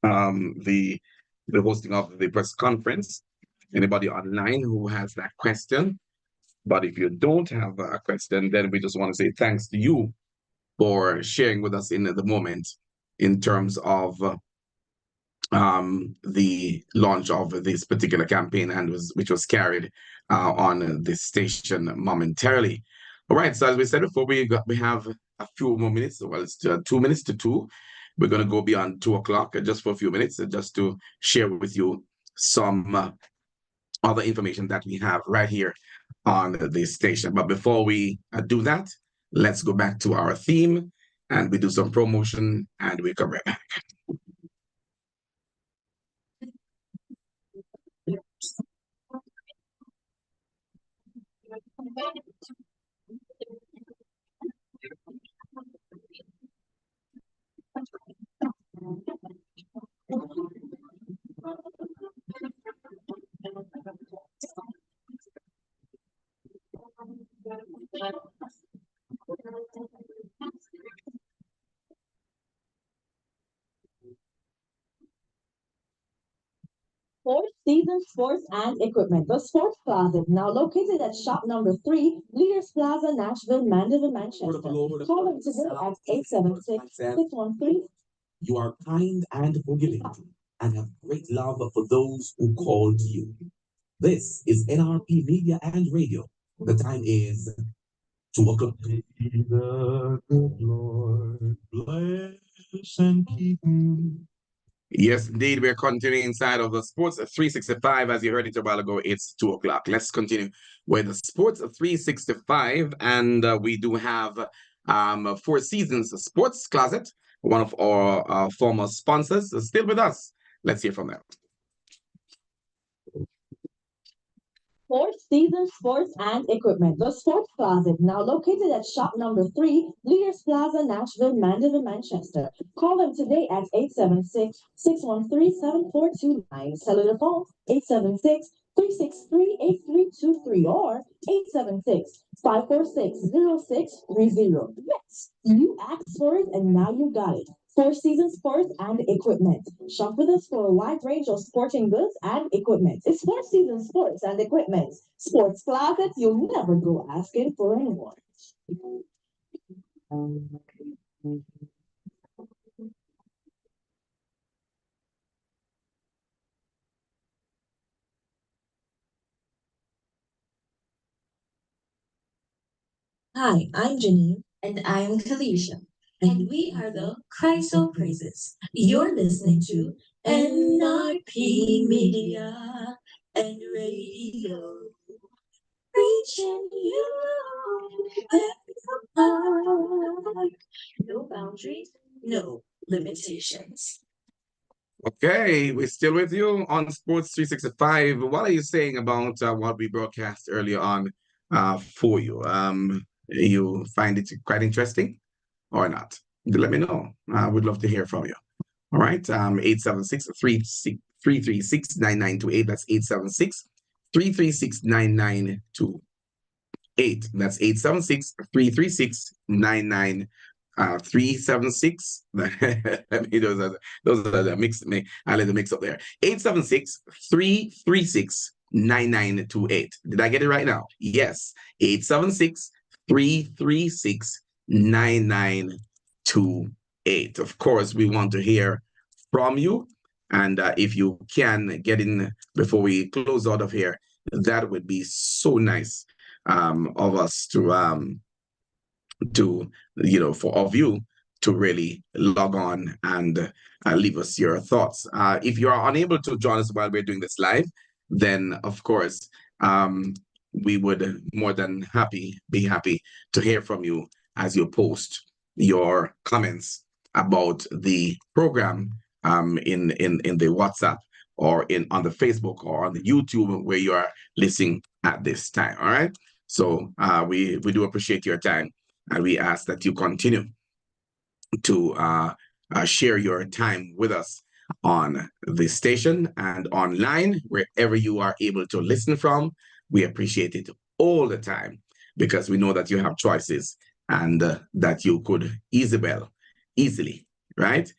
the hosting of the press conference? Anybody online who has that question? But if you don't have a question, then we just want to say thanks to you for sharing with us in the moment in terms of the launch of this particular campaign, and which was carried on this station momentarily. All right, so as we said before, we have a few more minutes. Well, it's 2 minutes to 2. We're going to go beyond 2 o'clock just for a few minutes, just to share with you some other information that we have right here on this station. But before we do that, let's go back to our theme, and we do some promotion, and we come right back.
Four Seasons Sports and Equipment, the Sports Closet, now located at shop number 3, Leaders Plaza, Nashville, Mandeville, Manchester. Call them today at 876-613.
You are kind and forgiving and have great love for those who call to you. This is NRP Media and Radio. The time is 2 o'clock.
May the good Lord bless and keep you.
Yes, indeed. We're continuing inside of the Sports 365. As you heard it a while ago, it's 2 o'clock. Let's continue with the Sports 365. And we do have Four Seasons Sports Closet, one of our former sponsors, is still with us. Let's hear from them.
Four Seasons Sports and Equipment, the Sports Closet, now located at shop number 3, Leaders Plaza, Nashville, Mandeville, Manchester. Call them today at 876-613-7429. Cellular phone 876-363-8323 or 876-546-0630. Yes, you asked for it and now you got it. Four Seasons Sports and Equipment. Shop with us for a wide range of sporting goods and equipment. It's Four Seasons Sports and Equipment. Sports Closet, you'll never go asking for anymore.
Hi, I'm Janine. And I'm Kalisha. And we are the Christ of Praises. You're listening to NRP Media and Radio. Reaching you every heart. No boundaries, no limitations.
Okay, we're still with you on Sports 365. What are you saying about what we broadcast earlier on for you? You find it quite interesting or not? Let me know. I would love to hear from you. All right, 876-336-9928. That's 876-336-9928. That's 876-336-9928. 376. Let me those are the mix. I let the mix up there. 876-336-9928. Did I get it right now? Yes. 876-336-9928. Of course, we want to hear from you. And if you can get in before we close out of here, that would be so nice of us to for all of you to really log on and leave us your thoughts. If you are unable to join us while we're doing this live, then of course we would more than be happy to hear from you as you post your comments about the program in the WhatsApp or on the Facebook or on the YouTube where you are listening at this time. All right. So we do appreciate your time. And we ask that you continue to share your time with us on the station and online, wherever you are able to listen from. We appreciate it all the time because we know that you have choices and that you could easily, right,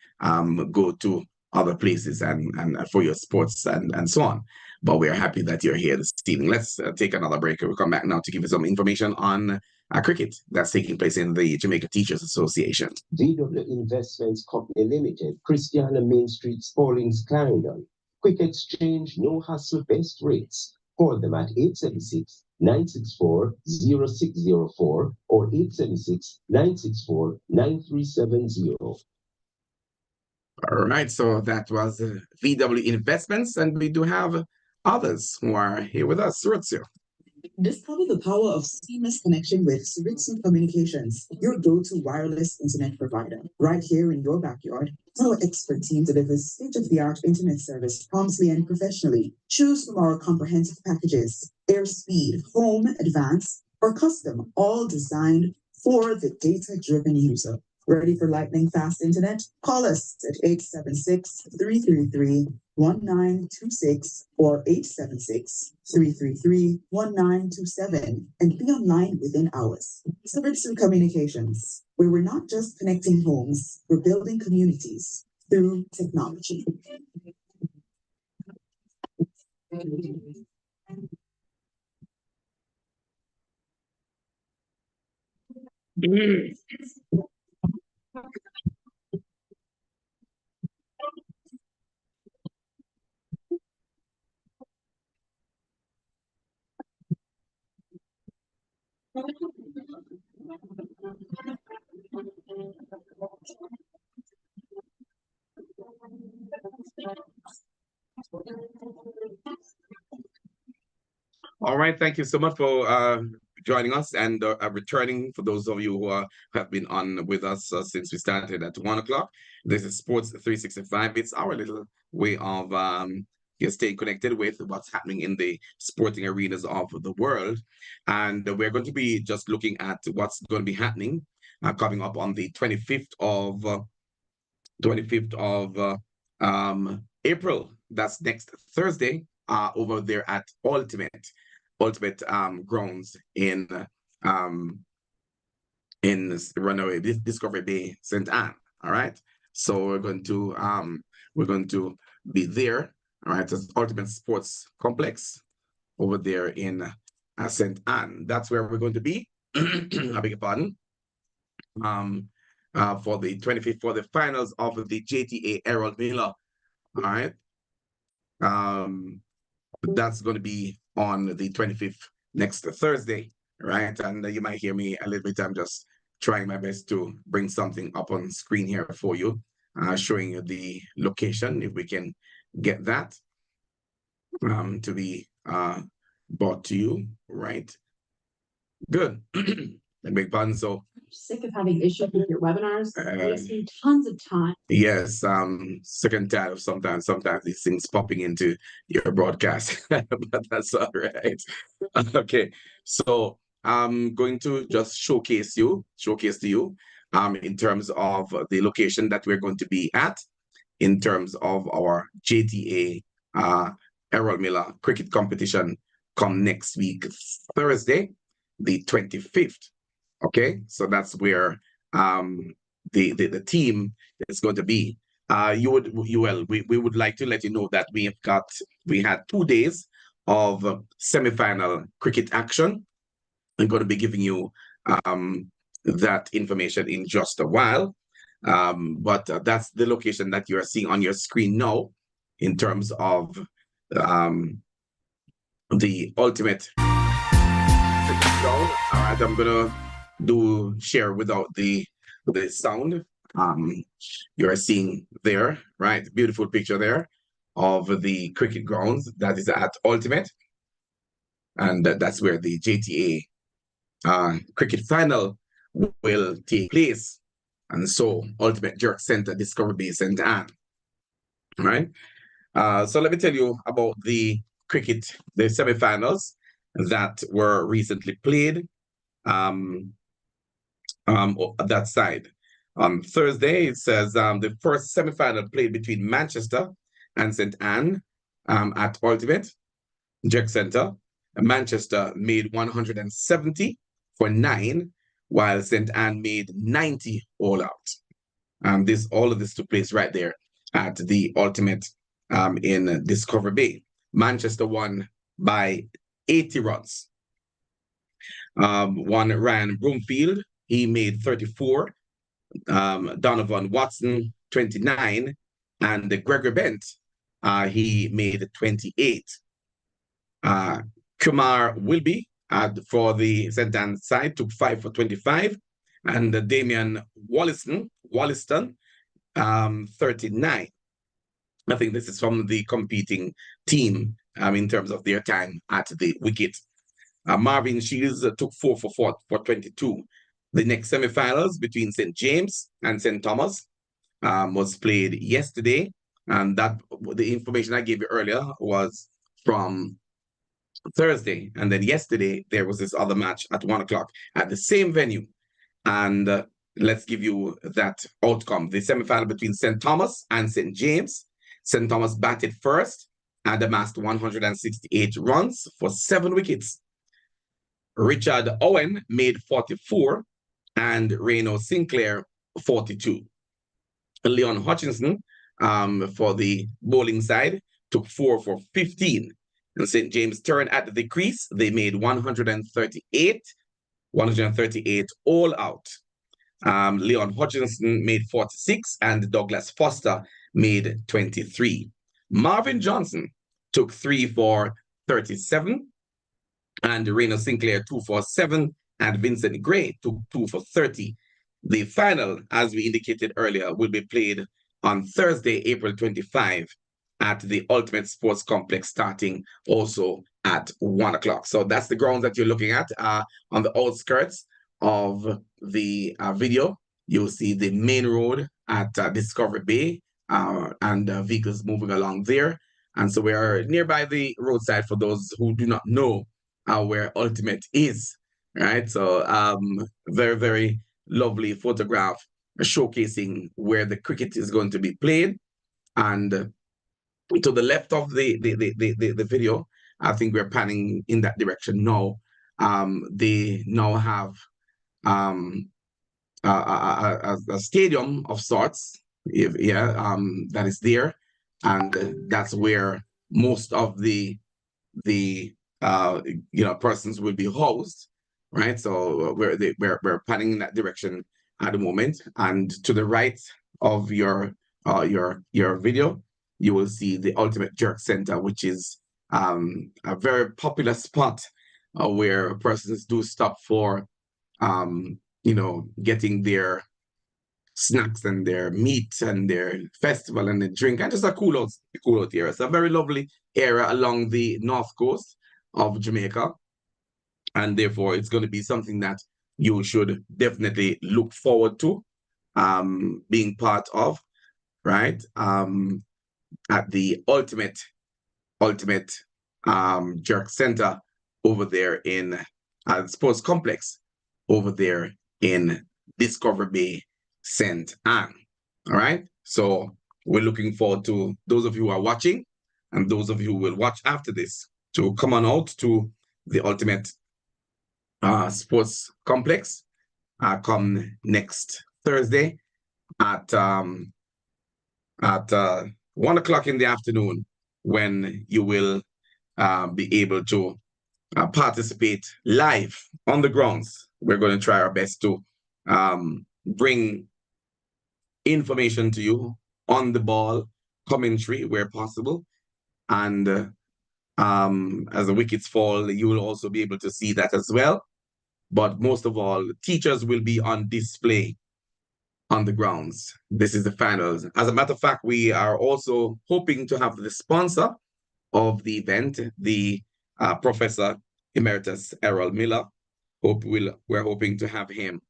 go to other places and for your sports and so on. But we're happy that you're here this evening. Let's take another break. We'll come back now to give you some information on cricket that's taking place in the Jamaica Teachers Association.
VW Investments Company Limited, Christiana Main Street, Spalding's, Clarendon. Quick exchange, no hassle, best rates. Call them at 876-964-0604 or 876-964-9370.
All right, so that was VW Investments, and we do have others who are here with us. Suritsu.
Discover the power of seamless connection with Suritsu Communications, your go-to wireless internet provider. Right here in your backyard, our expert team delivers state-of-the-art internet service promptly and professionally. Choose from our comprehensive packages: AirSpeed, Home, Advanced, or Custom, all designed for the data-driven user. Ready for lightning-fast internet? Call us at 876-333-1926 or 876-333-1927 and be online within hours. Suritsu Communications, where we're not just connecting homes, we're building communities through technology.
All right, thank you so much for joining us and returning. For those of you who have been on with us since we started at 1 o'clock, this is Sports 365. It's our little way of staying connected with what's happening in the sporting arenas of the world. And we're going to be just looking at what's going to be happening coming up on the 25th of April. That's next Thursday over there at Ultimate Grounds in Runaway Discovery Bay, St. Anne. All right, so we're going to be there. All right, it's Ultimate Sports Complex over there in St. Anne. That's where we're going to be. I beg your pardon. For the 25th, for the finals of the JTA Errol Miller. All right. That's going to be on the 25th, next Thursday, right? And you might hear me a little bit. I'm just trying my best to bring something up on screen here for you, showing you the location, if we can get that to be brought to you, right? Good. I beg pardon. So
sick of having issues with your webinars, wasting tons of time.
yes, sick and tired of sometimes these things popping into your broadcast, but that's all right. Okay, so I'm going to just showcase to you in terms of the location that we're going to be at in terms of our JTA Errol Miller cricket competition come next week, Thursday, the 25th. Okay, so that's where the team is going to be. We would like to let you know that we had 2 days of semi-final cricket action. I'm going to be giving you that information in just a while. But that's the location that you are seeing on your screen now in terms of the ultimate cricket ground. All right, I'm gonna do share without the sound. You're seeing there, right? Beautiful picture there of the cricket grounds. That is at Ultimate, and that's where the JTA cricket final will take place. And so Ultimate Jerk Center, Discovery Bay, St. Anne. All right. So let me tell you about the cricket, the semifinals that were recently played. That side. On Thursday, it says the first semifinal played between Manchester and St. Anne at Ultimate Jerk Center. Manchester made 170 for 9, while St. Anne made 90 all out. All of this took place right there at the Ultimate in Discovery Bay. Manchester won by 80 runs. One Ryan Broomfield, he made 34. Donovan Watson, 29. And Gregory Bent, he made 28. Kumar Wilby for the St. Anne's side took 5 for 25. And Damian Wollaston, 39. I think this is from the competing team in terms of their time at the wicket. Marvin Shields took 4 for 22. The next semifinals between St. James and St. Thomas was played yesterday. And that the information I gave you earlier was from Thursday. And then yesterday, there was this other match at 1 o'clock at the same venue. And let's give you that outcome. The semifinal between St. Thomas and St. James. St. Thomas batted first and amassed 168 runs for 7 wickets. Richard Owen made 44 and Reno Sinclair 42. Leon Hutchinson for the bowling side took 4 for 15. And St. James turned at the crease. They made 138 all out. Leon Hutchinson made 46 and Douglas Foster made 23. Marvin Johnson took 3 for 37 and Reno Sinclair 2 for 7 and Vincent Gray took 2 for 30. The final, as we indicated earlier, will be played on Thursday, April 25 at the Ultimate Sports Complex, starting also at 1 o'clock. So that's the grounds that you're looking at on the outskirts of the video. You'll see the main road at Discovery Bay and vehicles moving along there. And so we are nearby the roadside for those who do not know where Ultimate is, right? So very, very lovely photograph showcasing where the cricket is going to be played. And to the left of the video, I think we're panning in that direction now. They now have a stadium of sorts, that is there, and that's where most of the persons will be housed, right? So we're panning in that direction at the moment, and to the right of your video, you will see the Ultimate Jerk Center, which is a very popular spot where persons do stop for getting their snacks and their meat and their festival and the drink and just a cool out area. It's a very lovely area along the north coast of Jamaica, and therefore it's going to be something that you should definitely look forward to being part of, right? At the Ultimate Jerk Center over there in Sports Complex over there in Discovery Bay, St. Anne. All right. So we're looking forward to those of you who are watching and those of you who will watch after this to come on out to the Ultimate Sports Complex come next Thursday at 1 o'clock in the afternoon, when you will be able to participate live on the grounds. We're going to try our best to bring information to you on the ball, commentary where possible, and as the wickets fall, you will also be able to see that as well. But most of all, teachers will be on display on the grounds. This is the finals. As a matter of fact, we are also hoping to have the sponsor of the event, the Professor Emeritus Errol Miller. We're hoping to have him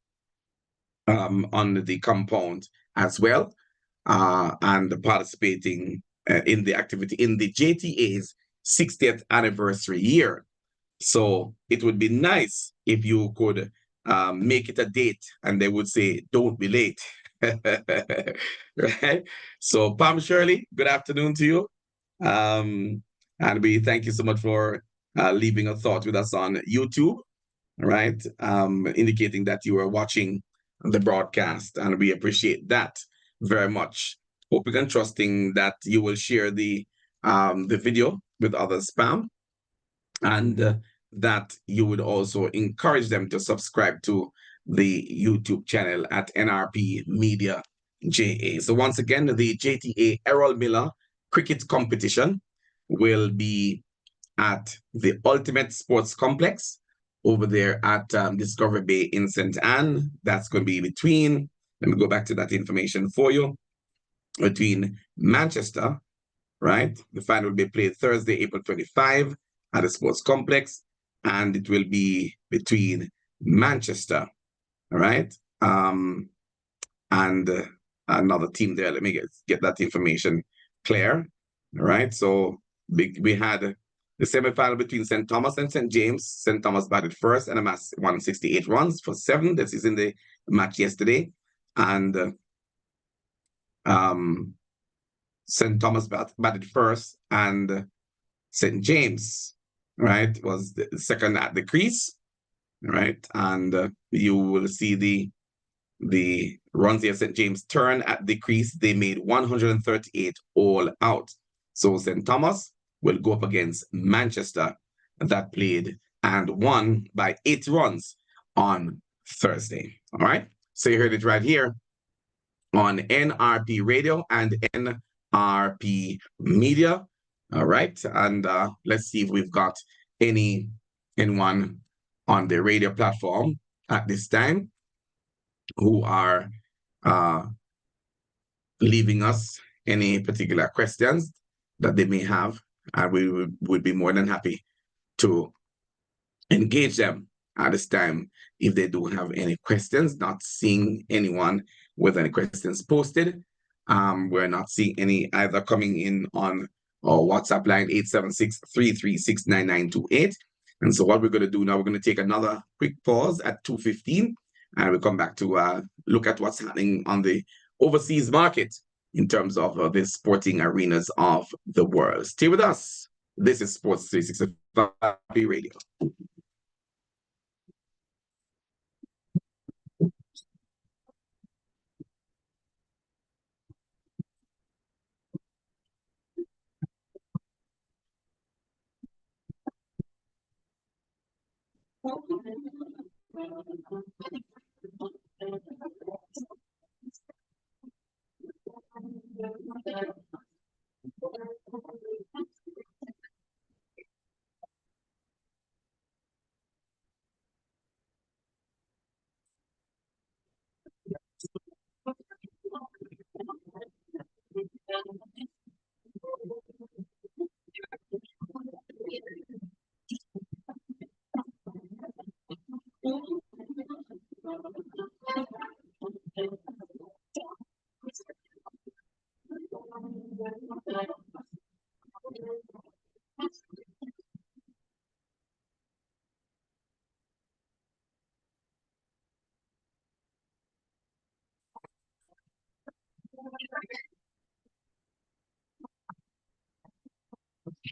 on the compound as well, and participating in the activity in the JTA's 60th anniversary year. So it would be nice if you could make it a date, and they would say, don't be late. Right? So Pam Shirley, good afternoon to you. And we thank you so much for leaving a thought with us on YouTube, right? Indicating that you are watching the broadcast, and we appreciate that very much. Hoping and trusting that you will share the video with others, Pam. And that you would also encourage them to subscribe to the YouTube channel at NRP Media JA. So once again, the JTA Errol Miller Cricket Competition will be at the Ultimate Sports Complex over there at Discovery Bay in St. Anne. That's going to be between, let me go back to that information for you, between Manchester, right? The final will be played Thursday, April 25 at the Sports Complex, and it will be between Manchester, all right? And another team there. Let me get that information clear, all right? So we had the semi-final between St. Thomas and St. James. St. Thomas batted first and amassed 168 runs for 7. This is in the match yesterday. And St. Thomas batted first, and St. James, right, was the second at the crease, right? And you will see the runs here. St. James turn at the crease. They made 138 all out. So St. Thomas will go up against Manchester that played and won by 8 runs on Thursday. All right. So you heard it right here on NRP Radio and NRP Media. All right. And let's see if we've got anyone on the radio platform at this time who are leaving us any particular questions that they may have. And we would be more than happy to engage them at this time if they do have any questions. Not seeing anyone with any questions posted. We're not seeing any either coming in on our WhatsApp line 876-336-9928. And so what we're going to do now, we're going to take another quick pause at 2:15, and we'll come back to look at what's happening on the overseas market in terms of the sporting arenas of the world. Stay with us. This is Sports 365 Radio.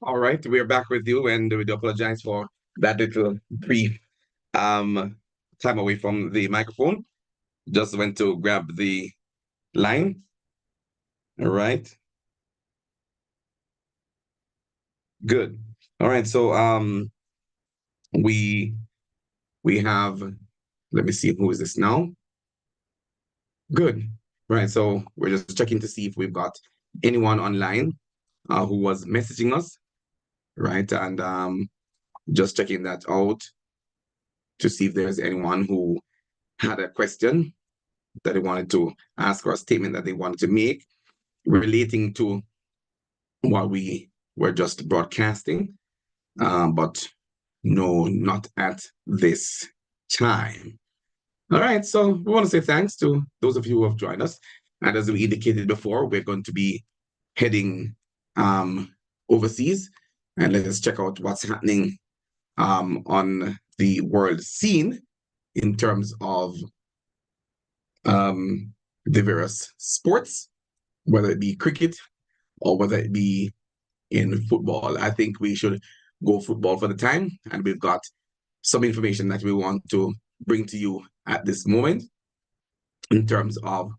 All right, we're back with you, and we do apologize for that little brief time away from the microphone. Just went to grab the line. All right. Good. All right, so we have, let me see, who is this now? Good. Right, so we're just checking to see if we've got anyone online who was messaging us, right? And just checking that out to see if there's anyone who had a question that they wanted to ask or a statement that they wanted to make relating to what we were just broadcasting, but no, not at this time. All right, so we want to say thanks to those of you who have joined us. And as we indicated before, we're going to be heading overseas, and let's check out what's happening on the world scene in terms of the various sports, whether it be cricket or whether it be in football. I think we should go football for the time, and we've got some information that we want to bring to you at this moment in terms of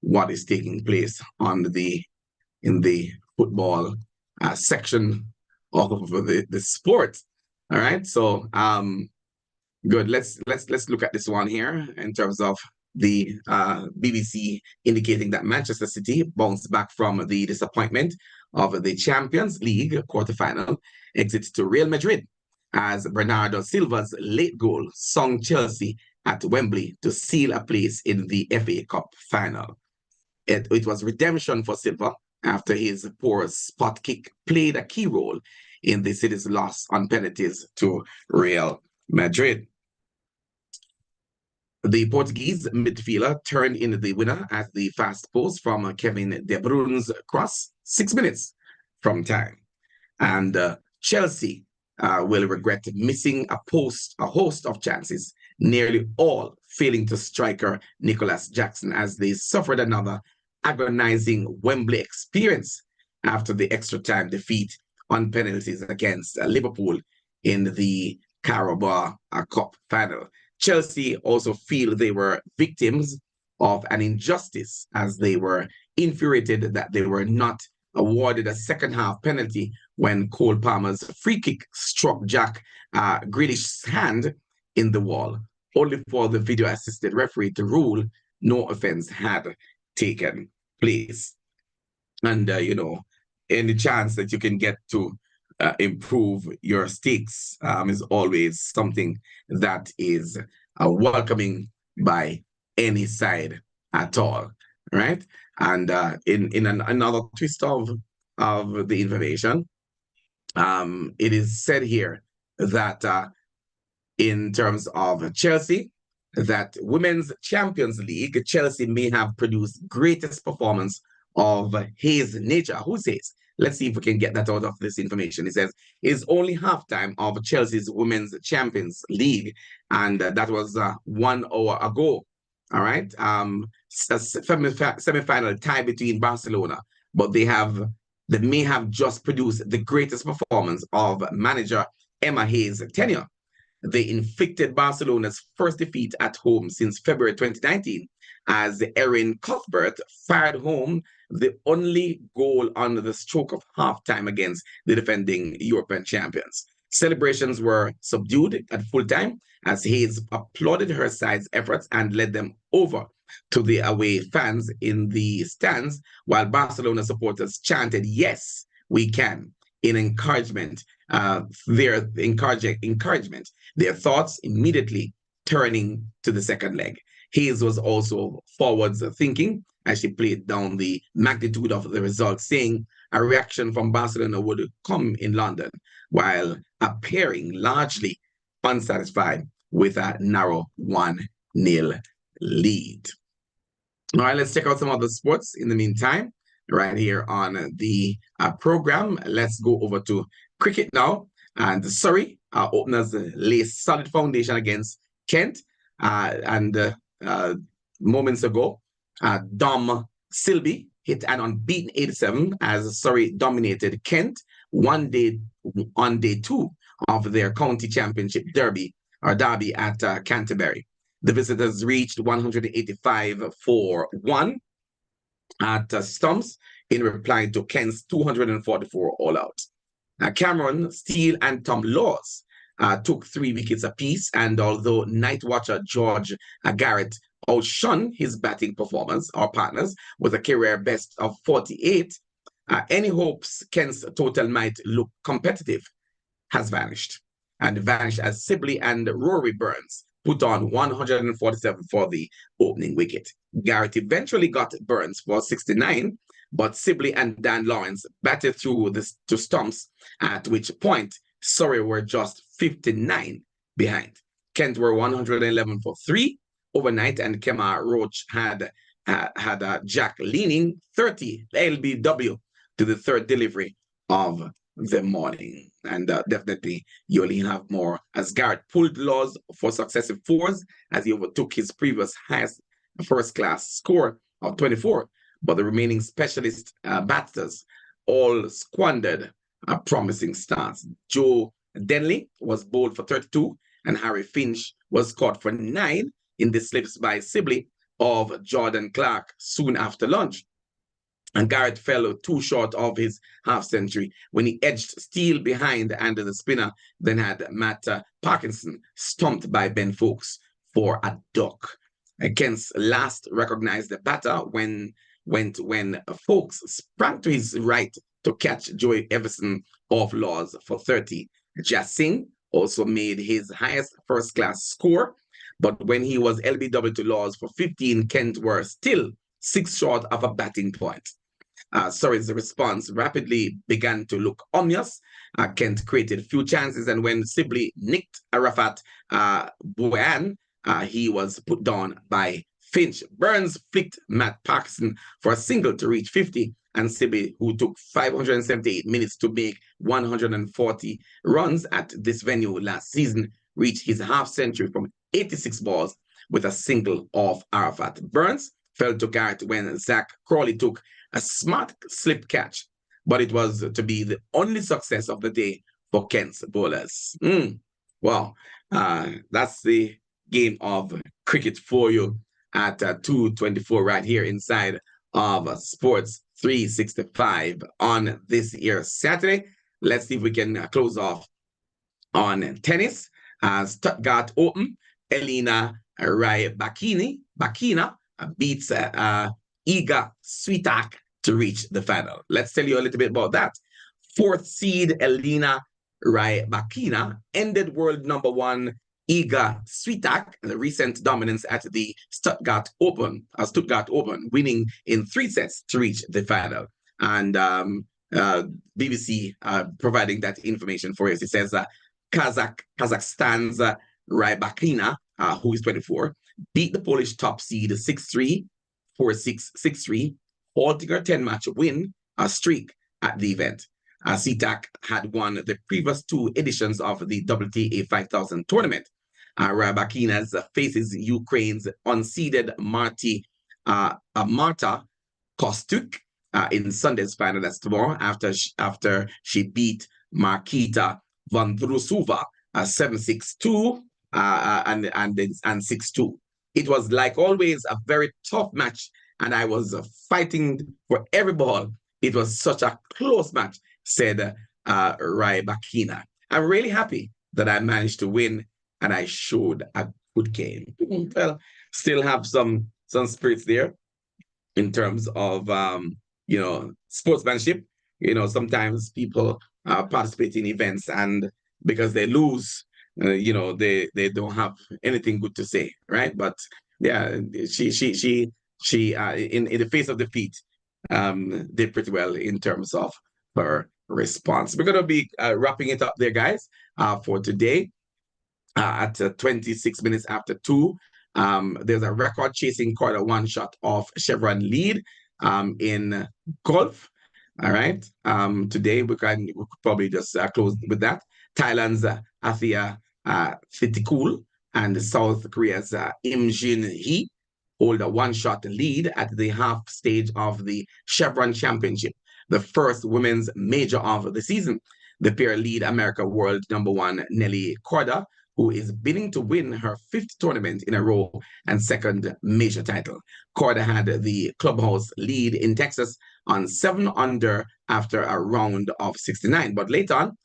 what is taking place on in the football section of the sport. All right, so good. Let's look at this one here in terms of the BBC indicating that Manchester City bounced back from the disappointment of the Champions League quarterfinal exit to Real Madrid as Bernardo Silva's late goal sung Chelsea at Wembley to seal a place in the FA Cup final. It was redemption for Silva after his poor spot kick played a key role in the city's loss on penalties to Real Madrid. The Portuguese midfielder turned in the winner at the fast post from Kevin De Bruyne's cross 6 minutes from time. And Chelsea will regret missing a host of chances, nearly all failing to striker Nicholas Jackson as they suffered another agonizing Wembley experience after the extra time defeat on penalties against Liverpool in the Carabao Cup final. Chelsea also feel they were victims of an injustice as they were infuriated that they were not awarded a second half penalty when Cole Palmer's free kick struck Jack Grealish's hand in the wall, only for the video assisted referee to rule no offense had taken place. And, any chance that you can get to improve your stakes is always something that is welcoming by any side at all, right? And in another twist of the information, it is said here that in terms of Chelsea, that Women's Champions League, Chelsea may have produced greatest performance of his nature. Who says? Let's see if we can get that out of this information. It says, it's only halftime of Chelsea's Women's Champions League, and that was 1 hour ago. All right. Semi-final tie between Barcelona, but they may have just produced the greatest performance of manager Emma Hayes' tenure. They inflicted Barcelona's first defeat at home since February 2019 as Erin Cuthbert fired home the only goal on the stroke of halftime against the defending European champions. Celebrations were subdued at full time as Hayes applauded her side's efforts and led them over to the away fans in the stands, while Barcelona supporters chanted, "Yes, we can," in encouragement, their encouragement, their thoughts immediately turning to the second leg. Hayes was also forwards thinking as she played down the magnitude of the result, saying a reaction from Barcelona would come in London, while appearing largely unsatisfied with a narrow 1-0 lead. All right, let's check out some other sports in the meantime, right here on the program. Let's go over to cricket now. And Surrey openers lay solid foundation against Kent. Moments ago, Dom Silby hit an unbeaten 87 as Surrey dominated Kent on day 2 of their county championship derby at Canterbury. The visitors reached 185 for 1 at Stumps in reply to Kent's 244 all-out. Cameron Steele and Tom Laws took 3 wickets apiece, and although night watcher George Garrett outshone his batting performance, our partners, with a career best of 48, any hopes Kent's total might look competitive has vanished as Sibley and Rory Burns put on 147 for the opening wicket. Garrett eventually got Burns for 69, but Sibley and Dan Lawrence batted through to stumps, at which point Surrey were just 59 behind. Kent were 111 for 3 overnight, and Kemar Roach had Jack leaning 30 LBW to the third delivery of the morning. And definitely you only have more as Garrett pulled Laws for successive 4s as he overtook his previous highest first-class score of 24. But the remaining specialist batters all squandered promising starts. Joe Denley was bowled for 32, and Harry Finch was caught for 9 in the slips by Sibley of Jordan Clark soon after lunch. And Garrett fell too short of his half century when he edged Steele behind and the spinner then had Matt Parkinson stumped by Ben Fowlkes for a duck. Kent's last recognized the batter when Fowlkes sprang to his right to catch Joey Everson off Laws for 30. Jas Singh also made his highest first-class score, but when he was LBW to Laws for 15, Kent were still 6 short of a batting point. Surrey's response rapidly began to look ominous. Kent created few chances, and when Sibley nicked Arafat Bouyan, he was put down by Finch. Burns flicked Matt Parkinson for a single to reach 50, and Sibley, who took 578 minutes to make 140 runs at this venue last season, reached his half century from 86 balls with a single off Arafat. Burns fell to Garrett when Zach Crawley took a smart slip catch, but it was to be the only success of the day for Kent's bowlers. Wow, that's the game of cricket for you at 2:24 right here inside of Sports 365 on this year's Saturday. Let's see if we can close off on tennis. Stuttgart Open, Elina Rybakina beats Iga Swiatek to reach the final. Let's tell you a little bit about that. 4th seed Elina Rybakina ended world number 1 Iga Swiatek, the recent dominance at the Stuttgart Open, winning in 3 sets to reach the final. And BBC providing that information for us. It says Kazakhstan's Rybakina, who is 24, beat the Polish top seed 6-3, 4-6, 6-3, halting her 10-match win streak at the event. Swiatek had won the previous 2 editions of the WTA 5000 tournament. Rybakina faces Ukraine's unseeded Marta Kostyuk in Sunday's final. That's tomorrow after she beat Markita Vondrousova 7-6-2 and 6-2. It was, like always, a very tough match, and I was fighting for every ball. It was such a close match, said Rybakina. I'm really happy that I managed to win, and I showed a good game. Well, still have some spirits there in terms of sportsmanship. Sometimes people participate in events, and because they lose, they don't have anything good to say, right? But yeah, she in the face of defeat did pretty well in terms of her response. We're gonna be wrapping it up there, guys, for today at 26 minutes after 2. There's a record-chasing quarter 1 shot off Chevron lead in golf. All right. Today we could probably just close with that. Thailand's Athia Thitikul and South Korea's Im Jin Hee hold a 1-shot lead at the half stage of the Chevron Championship, the first women's major of the season. The pair lead America world number 1 Nelly Korda, who is bidding to win her 5th tournament in a row and 2nd major title. Korda had the clubhouse lead in Texas on 7 under after a round of 69. But later on,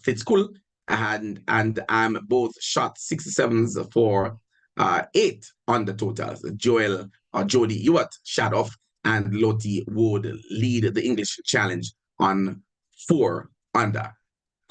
Thitikul and both shot 67s for 8 under totals. Jodie Ewart shot off, and Lottie Wood lead the English Challenge on 4 under.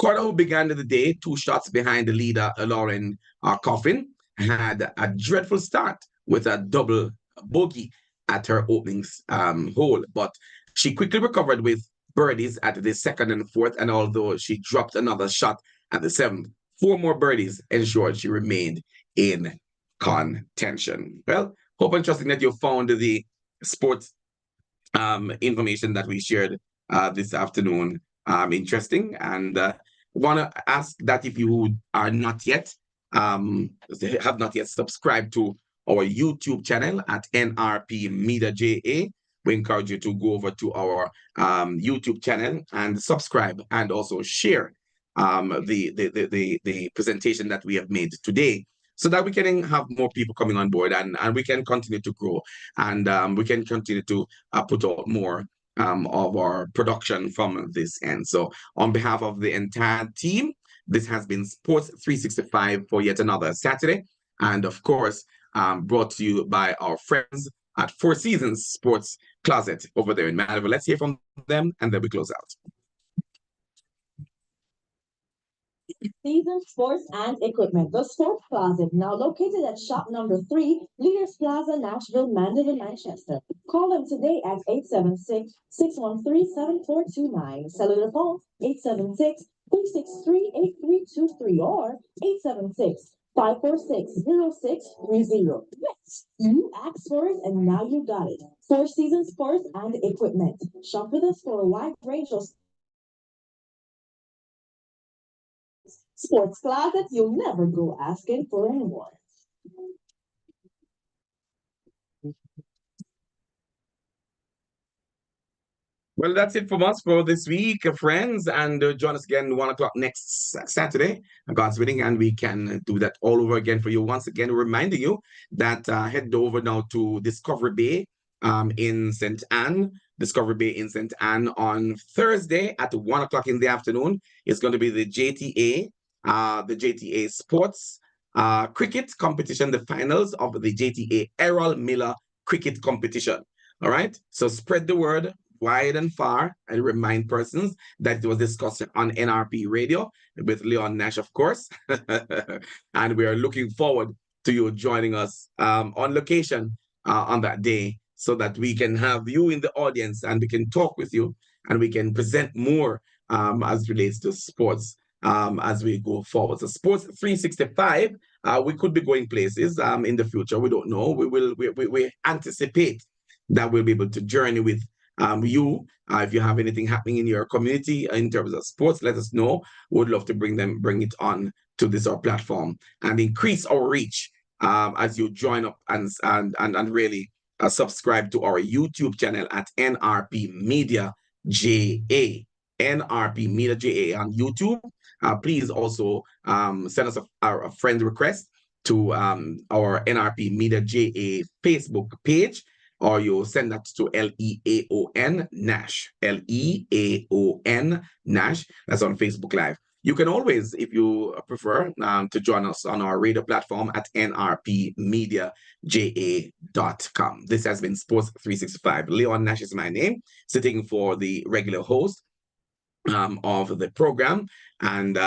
Korda, who began the day 2 shots behind the leader, Lauren Coffin, had a dreadful start with a double bogey at her opening hole, but she quickly recovered with birdies at the 2nd and 4th, and although she dropped another shot at the 7th, 4 more birdies ensured she remained in contention. Well, hope and trusting that you found the sports information that we shared this afternoon interesting, and want to ask that if you are not yet have not yet subscribed to our YouTube channel at NRP Media JA, we encourage you to go over to our YouTube channel and subscribe, and also share the presentation that we have made today, so that we can have more people coming on board, and we can continue to grow, and we can continue to put out more of our production from this end. So on behalf of the entire team, this has been Sports 365 for yet another Saturday. And of course, brought to you by our friends at Four Seasons Sports Closet over there in Mandeville. Let's hear from them, and then we close out.
Season Sports and Equipment, the Sports Closet, now located at shop number 3, Leaders Plaza, Nashville, Mandeville, Manchester. Call them today at 876-613-7429. Cellular phone 876-363-8323 or 876-546-0630. Yes, you asked for it and now you got it. Four Seasons Sports and Equipment. Shop with us for a wide range of sports closet. You'll never go asking for any more.
Well, that's it from us for this week, friends. And join us again 1 o'clock next Saturday, God's willing, and we can do that all over again for you. Once again, reminding you that head over now to Discovery Bay in St. Anne. Discovery Bay in St. Anne on Thursday at 1 o'clock in the afternoon. It's going to be the JTA Sports Cricket Competition, the finals of the JTA Errol Miller Cricket Competition. All right, so spread the word wide and far, and remind persons that it was discussed on NRP Radio with Leon Nash, of course. And we are looking forward to you joining us on location on that day, so that we can have you in the audience and we can talk with you and we can present more as relates to sports as we go forward. So Sports 365, we could be going places in the future. We don't know. We anticipate that we'll be able to journey with you. If you have anything happening in your community in terms of sports, let us know. We'd love to bring it on to this our platform and increase our reach as you join up and really subscribe to our YouTube channel at NRP Media JA. NRP Media JA on YouTube. Please also send us a friend request to our NRP Media JA Facebook page, or you send that to LEAON Nash. LEAON Nash. That's on Facebook Live. You can always, if you prefer, to join us on our radio platform at nrpmediaja.com. This has been Sports 365. Leon Nash is my name, sitting for the regular host of the program. And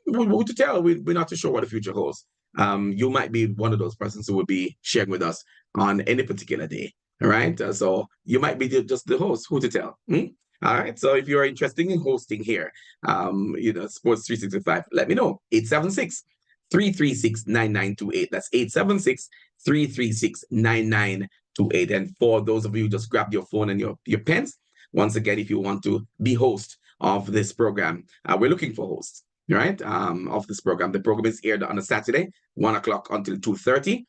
who to tell, we're not too sure what the future holds. You might be one of those persons who will be sharing with us on any particular day. All right. So you might be just the host. Who to tell? All right. So if you're interested in hosting here, Sports 365, let me know. 876-336-9928. That's 876-336-9928. And for those of you who just grabbed your phone and your pens, once again, if you want to be host of this program, we're looking for hosts. Right, of this program. The program is aired on a Saturday, 1 o'clock until 2:30,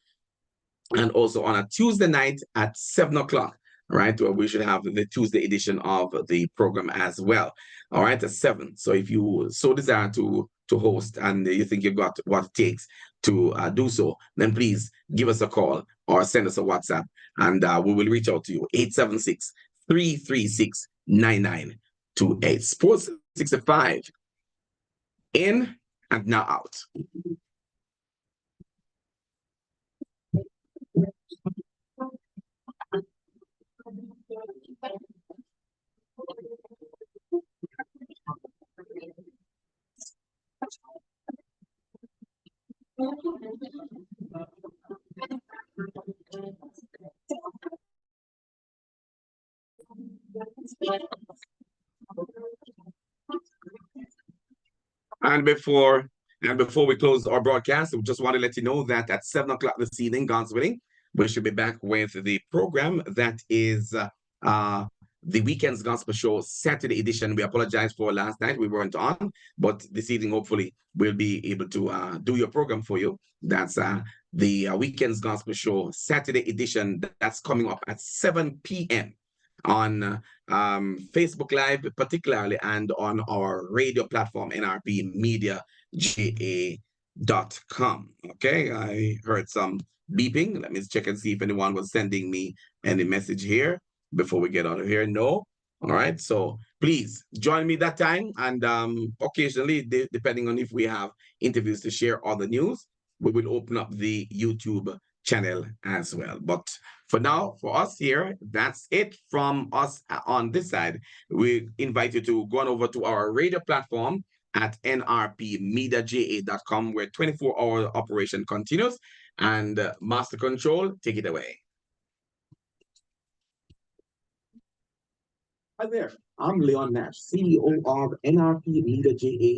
and also on a Tuesday night at 7 o'clock. Right, where we should have the Tuesday edition of the program as well. All right, at 7. So if you so desire to host and you think you've got what it takes to do so, then please give us a call or send us a WhatsApp, and we will reach out to you. 876-336-9928. Sports 65. In and now out. And before we close our broadcast, we just want to let you know that at 7 o'clock this evening, God's willing, we should be back with the program that is the Weekend's Gospel Show Saturday edition. We apologize for last night. We weren't on, but this evening, hopefully, we'll be able to do your program for you. That's the Weekend's Gospel Show Saturday edition. That's coming up at 7 p.m. on Facebook Live particularly, and on our radio platform, NRP Media JA Okay, I heard some beeping. Let me check and see if anyone was sending me any message here before we get out of here. No. All right. So please join me that time. And occasionally, depending on if we have interviews to share or the news, we will open up the YouTube channel as well. But for now, for us here, that's it from us on this side. We invite you to go on over to our radio platform at nrpmediaja.com, where 24-hour operation continues. And Master Control, take it away.
Hi there, I'm Leon Nash, CEO of NRP Media JA.